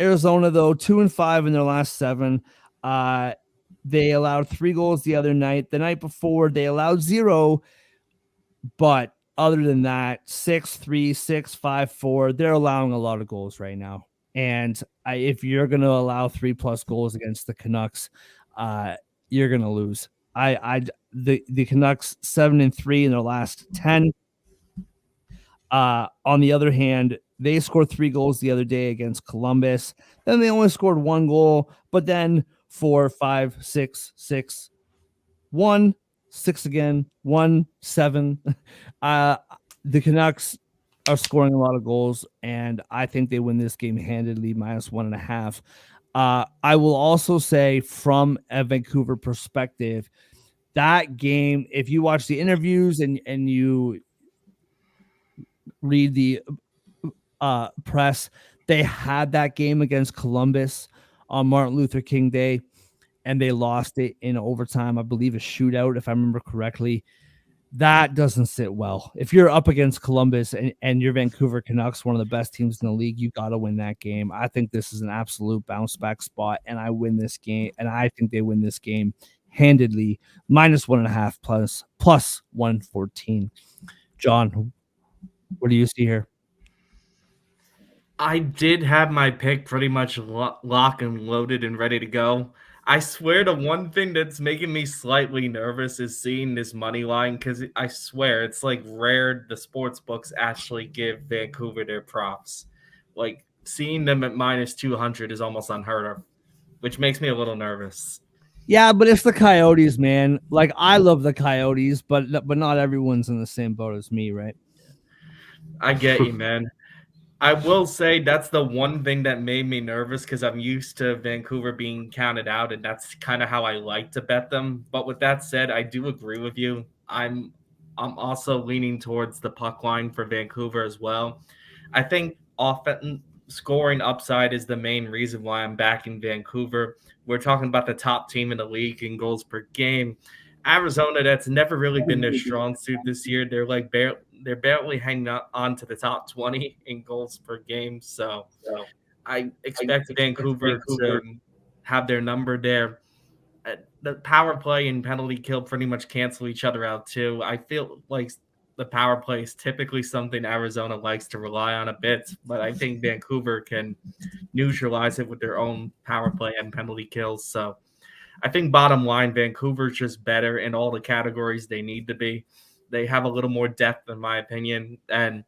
Arizona, though, 2-5 in their last 7. They allowed 3 goals the other night. The night before, they allowed 0. But other than that, 6-3, 6-5-4, they're allowing a lot of goals right now. And if you're going to allow 3+ goals against the Canucks, you're going to lose. The Canucks 7-3 in their last 10. On the other hand, they scored 3 goals the other day against Columbus. Then they only scored 1 goal, but then 4, 5, 6, 6, 1, 6 again, 1, 7. The Canucks are scoring a lot of goals, and I think they win this game handedly, -1.5. I will also say, from a Vancouver perspective, that game, if you watch the interviews and you read the press, they had that game against Columbus on Martin Luther King Day, and they lost it in overtime. I believe a shootout, if I remember correctly. That doesn't sit well. If you're up against Columbus and you're Vancouver Canucks, one of the best teams in the league, you got to win that game. I think this is an absolute bounce back spot, and I win this game, and I think they win this game handedly, -1.5 plus 114. John, what do you see here? I did have my pick pretty much lock and loaded and ready to go. I swear the one thing that's making me slightly nervous is seeing this money line because I swear it's like rare the sports books actually give Vancouver their props. Like seeing them at -200 is almost unheard of, which makes me a little nervous. Yeah, but it's the Coyotes, man. Like, I love the Coyotes, but not everyone's in the same boat as me, right? I get you, man. I will say that's the one thing that made me nervous because I'm used to Vancouver being counted out, and that's kind of how I like to bet them. But with that said, I do agree with you. I'm also leaning towards the puck line for Vancouver as well. I think often scoring upside is the main reason why I'm backing Vancouver. We're talking about the top team in the league in goals per game. Arizona, that's never really been their strong suit this year. They're barely hanging on to the top 20 in goals per game. So I expect Vancouver to have their number there. The power play and penalty kill pretty much cancel each other out too. I feel like the power play is typically something Arizona likes to rely on a bit, but I think Vancouver can neutralize it with their own power play and penalty kills. So I think bottom line, Vancouver's just better in all the categories they need to be. They have a little more depth, in my opinion. And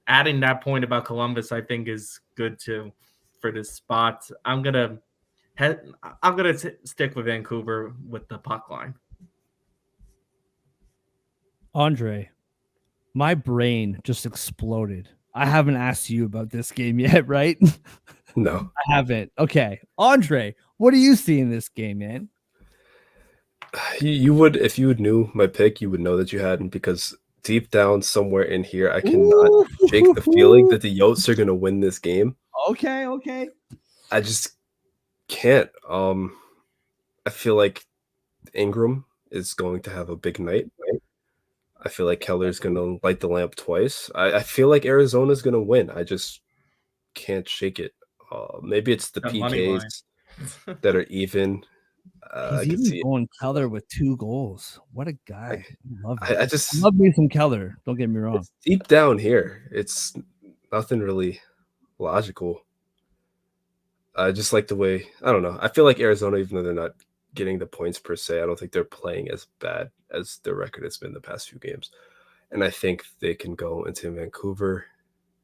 adding that point about Columbus, I think, is good too for this spot. I'm gonna stick with Vancouver with the puck line. Andre, my brain just exploded. I haven't asked you about this game yet, right? No. I haven't. Okay. Andre, what do you see in this game, man? You would, if you knew my pick, you would know that you hadn't, because deep down somewhere in here, I cannot shake the feeling that the Yotes are going to win this game. Okay. I just can't. I feel like Ingram is going to have a big night. I feel like Keller's going to light the lamp twice. I feel like Arizona's going to win. I just can't shake it. Maybe it's the PKs that are even. He's even going Keller with 2 goals. What a guy. I love it. I love me some Keller. Don't get me wrong. Deep down here, it's nothing really logical. I just like the way, I don't know. I feel like Arizona, even though they're not getting the points per se, I don't think they're playing as bad as their record has been the past few games. And I think they can go into Vancouver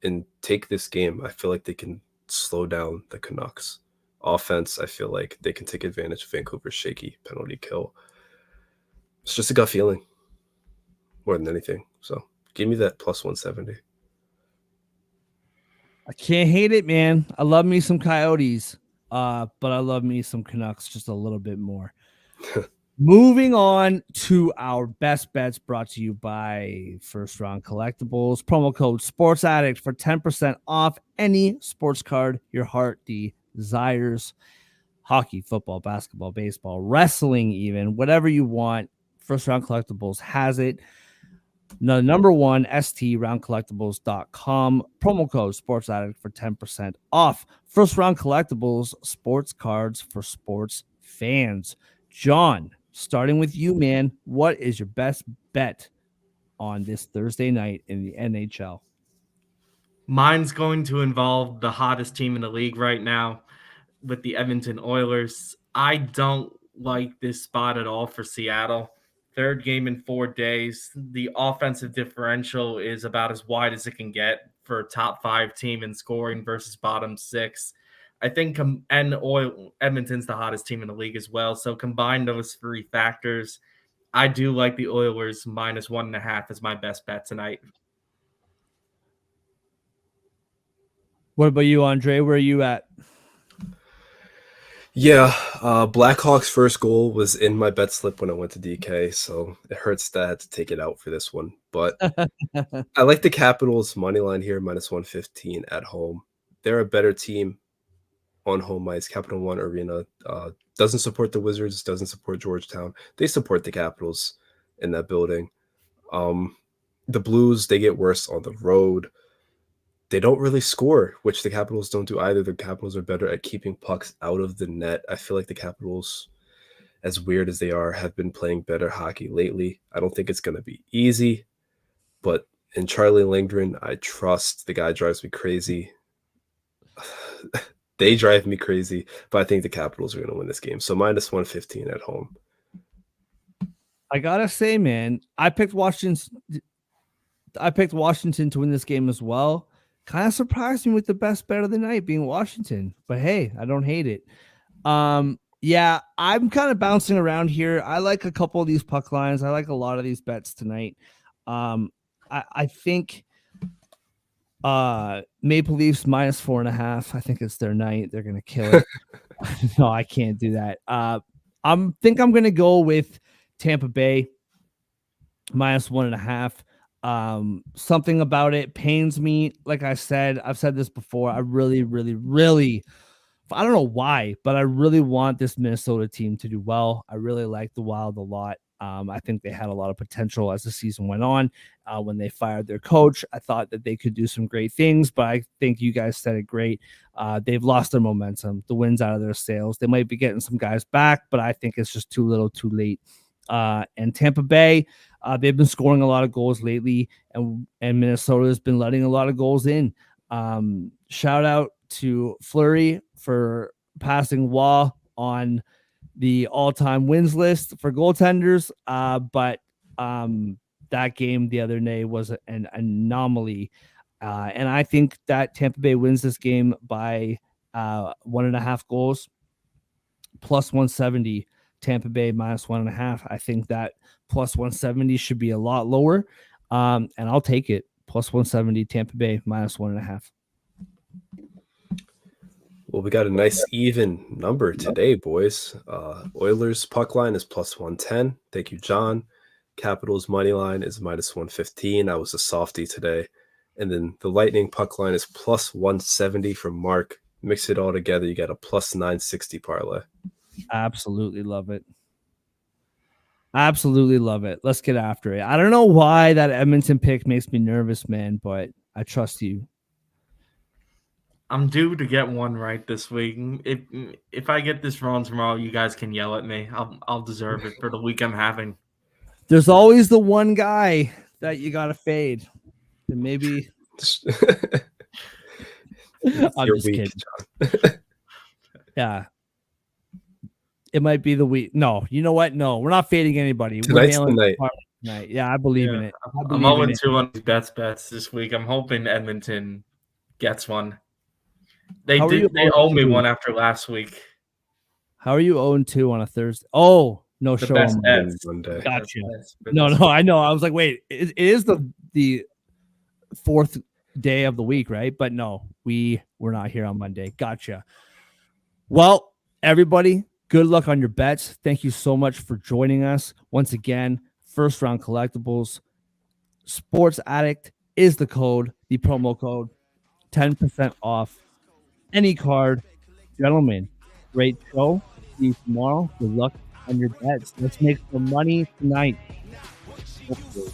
and take this game. I feel like they can slow down the Canucks. Offense, I feel like they can take advantage of Vancouver's shaky penalty kill. It's just a gut feeling more than anything. So give me that plus 170. I can't hate it, man. I love me some Coyotes, but I love me some Canucks just a little bit more. Moving on to our best bets, brought to you by First Round Collectibles. Promo code Sports Addict for 10% off any sports card your heart desires. Hockey, football, basketball, baseball, wrestling, even whatever you want. First Round Collectibles has it. The number one, STRoundCollectibles.com. Promo code Sports Addict for 10% off. First Round Collectibles, sports cards for sports fans. John, starting with you, man, what is your best bet on this Thursday night in the NHL? Mine's going to involve the hottest team in the league right now with the Edmonton Oilers. I don't like this spot at all for Seattle. Third game in 4 days. The offensive differential is about as wide as it can get for a top 5 team in scoring versus bottom 6. I think Edmonton's the hottest team in the league as well. So combine those 3 factors. I do like the Oilers -1.5 as my best bet tonight. What about you, Andre? Where are you at? Yeah, Blackhawks' first goal was in my bet slip when I went to DK, so it hurts that I had to take it out for this one. But I like the Capitals money line here, -115 at home. They're a better team on home ice. Capital One Arena doesn't support the Wizards, doesn't support Georgetown. They support the Capitals in that building. The Blues, they get worse on the road. They don't really score, which the Capitals don't do either. The Capitals are better at keeping pucks out of the net. I feel like the Capitals, as weird as they are, have been playing better hockey lately. I don't think it's going to be easy, but in Charlie Lindgren, I trust. The guy drives me crazy. They drive me crazy, but I think the Capitals are going to win this game. So -115 at home. I gotta say, man, I picked Washington to win this game as well. Kind of surprised me with the best bet of the night being Washington, but hey, I don't hate it. Yeah, I'm kind of bouncing around here. I like a couple of these puck lines. I like a lot of these bets tonight. I think Maple Leafs -4.5. I think it's their night. They're gonna kill it. No, I can't do that. I'm gonna go with Tampa Bay -1.5. Something about it pains me. Like I said, I've said this before. I really, really, really, I don't know why, but I really want this Minnesota team to do well. I really like the Wild a lot. I think they had a lot of potential as the season went on. When they fired their coach, I thought that they could do some great things, but I think you guys said it great. They've lost their momentum. The wind's out of their sails. They might be getting some guys back, but I think it's just too little too late. And Tampa Bay, they've been scoring a lot of goals lately, and Minnesota has been letting a lot of goals in. Shout out to Fleury for passing Wall on the all-time wins list for goaltenders. But that game the other day was an anomaly. And I think that Tampa Bay wins this game by 1.5 goals, +170. Tampa Bay -1.5. I think that +170 should be a lot lower. And I'll take it. +170, Tampa Bay -1.5. Well, we got a nice even number today, boys. Oilers puck line is +110. Thank you, John. Capitals money line is -115. I was a softie today. And then the Lightning puck line is +170 from Mark. Mix it all together, you got a +960 parlay. Absolutely love it. Absolutely love it. Let's get after it. I don't know why that Edmonton pick makes me nervous, man, but I trust you. I'm due to get one right this week. If I get this wrong tomorrow, you guys can yell at me. I'll deserve it for the week I'm having. There's always the one guy that you gotta fade. And maybe I'm just kidding. Yeah. It might be the week. No, you know what? No, we're not fading anybody. Tonight's the night. Tonight. Yeah, I believe in it. I'm 0-2 on these bets this week. I'm hoping Edmonton gets one. They owe me one after last week. How are you 0-2 on a Thursday? Oh, no show on Monday. Gotcha. No, I know. I was like, wait, it is the fourth day of the week, right? But no, we're not here on Monday. Gotcha. Well, everybody, good luck on your bets. Thank you so much for joining us. Once again, First Round Collectibles. Sports Addict is the code, the promo code. 10% off any card. Gentlemen, great show. See you tomorrow. Good luck on your bets. Let's make some money tonight. Hopefully.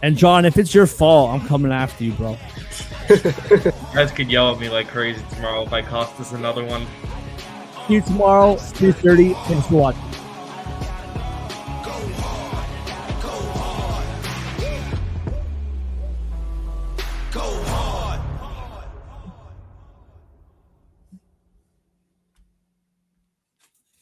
And John, if it's your fault, I'm coming after you, bro. You guys could yell at me like crazy tomorrow if I cost us another one. See you tomorrow, 3:30. Thanks for watching. Go hard.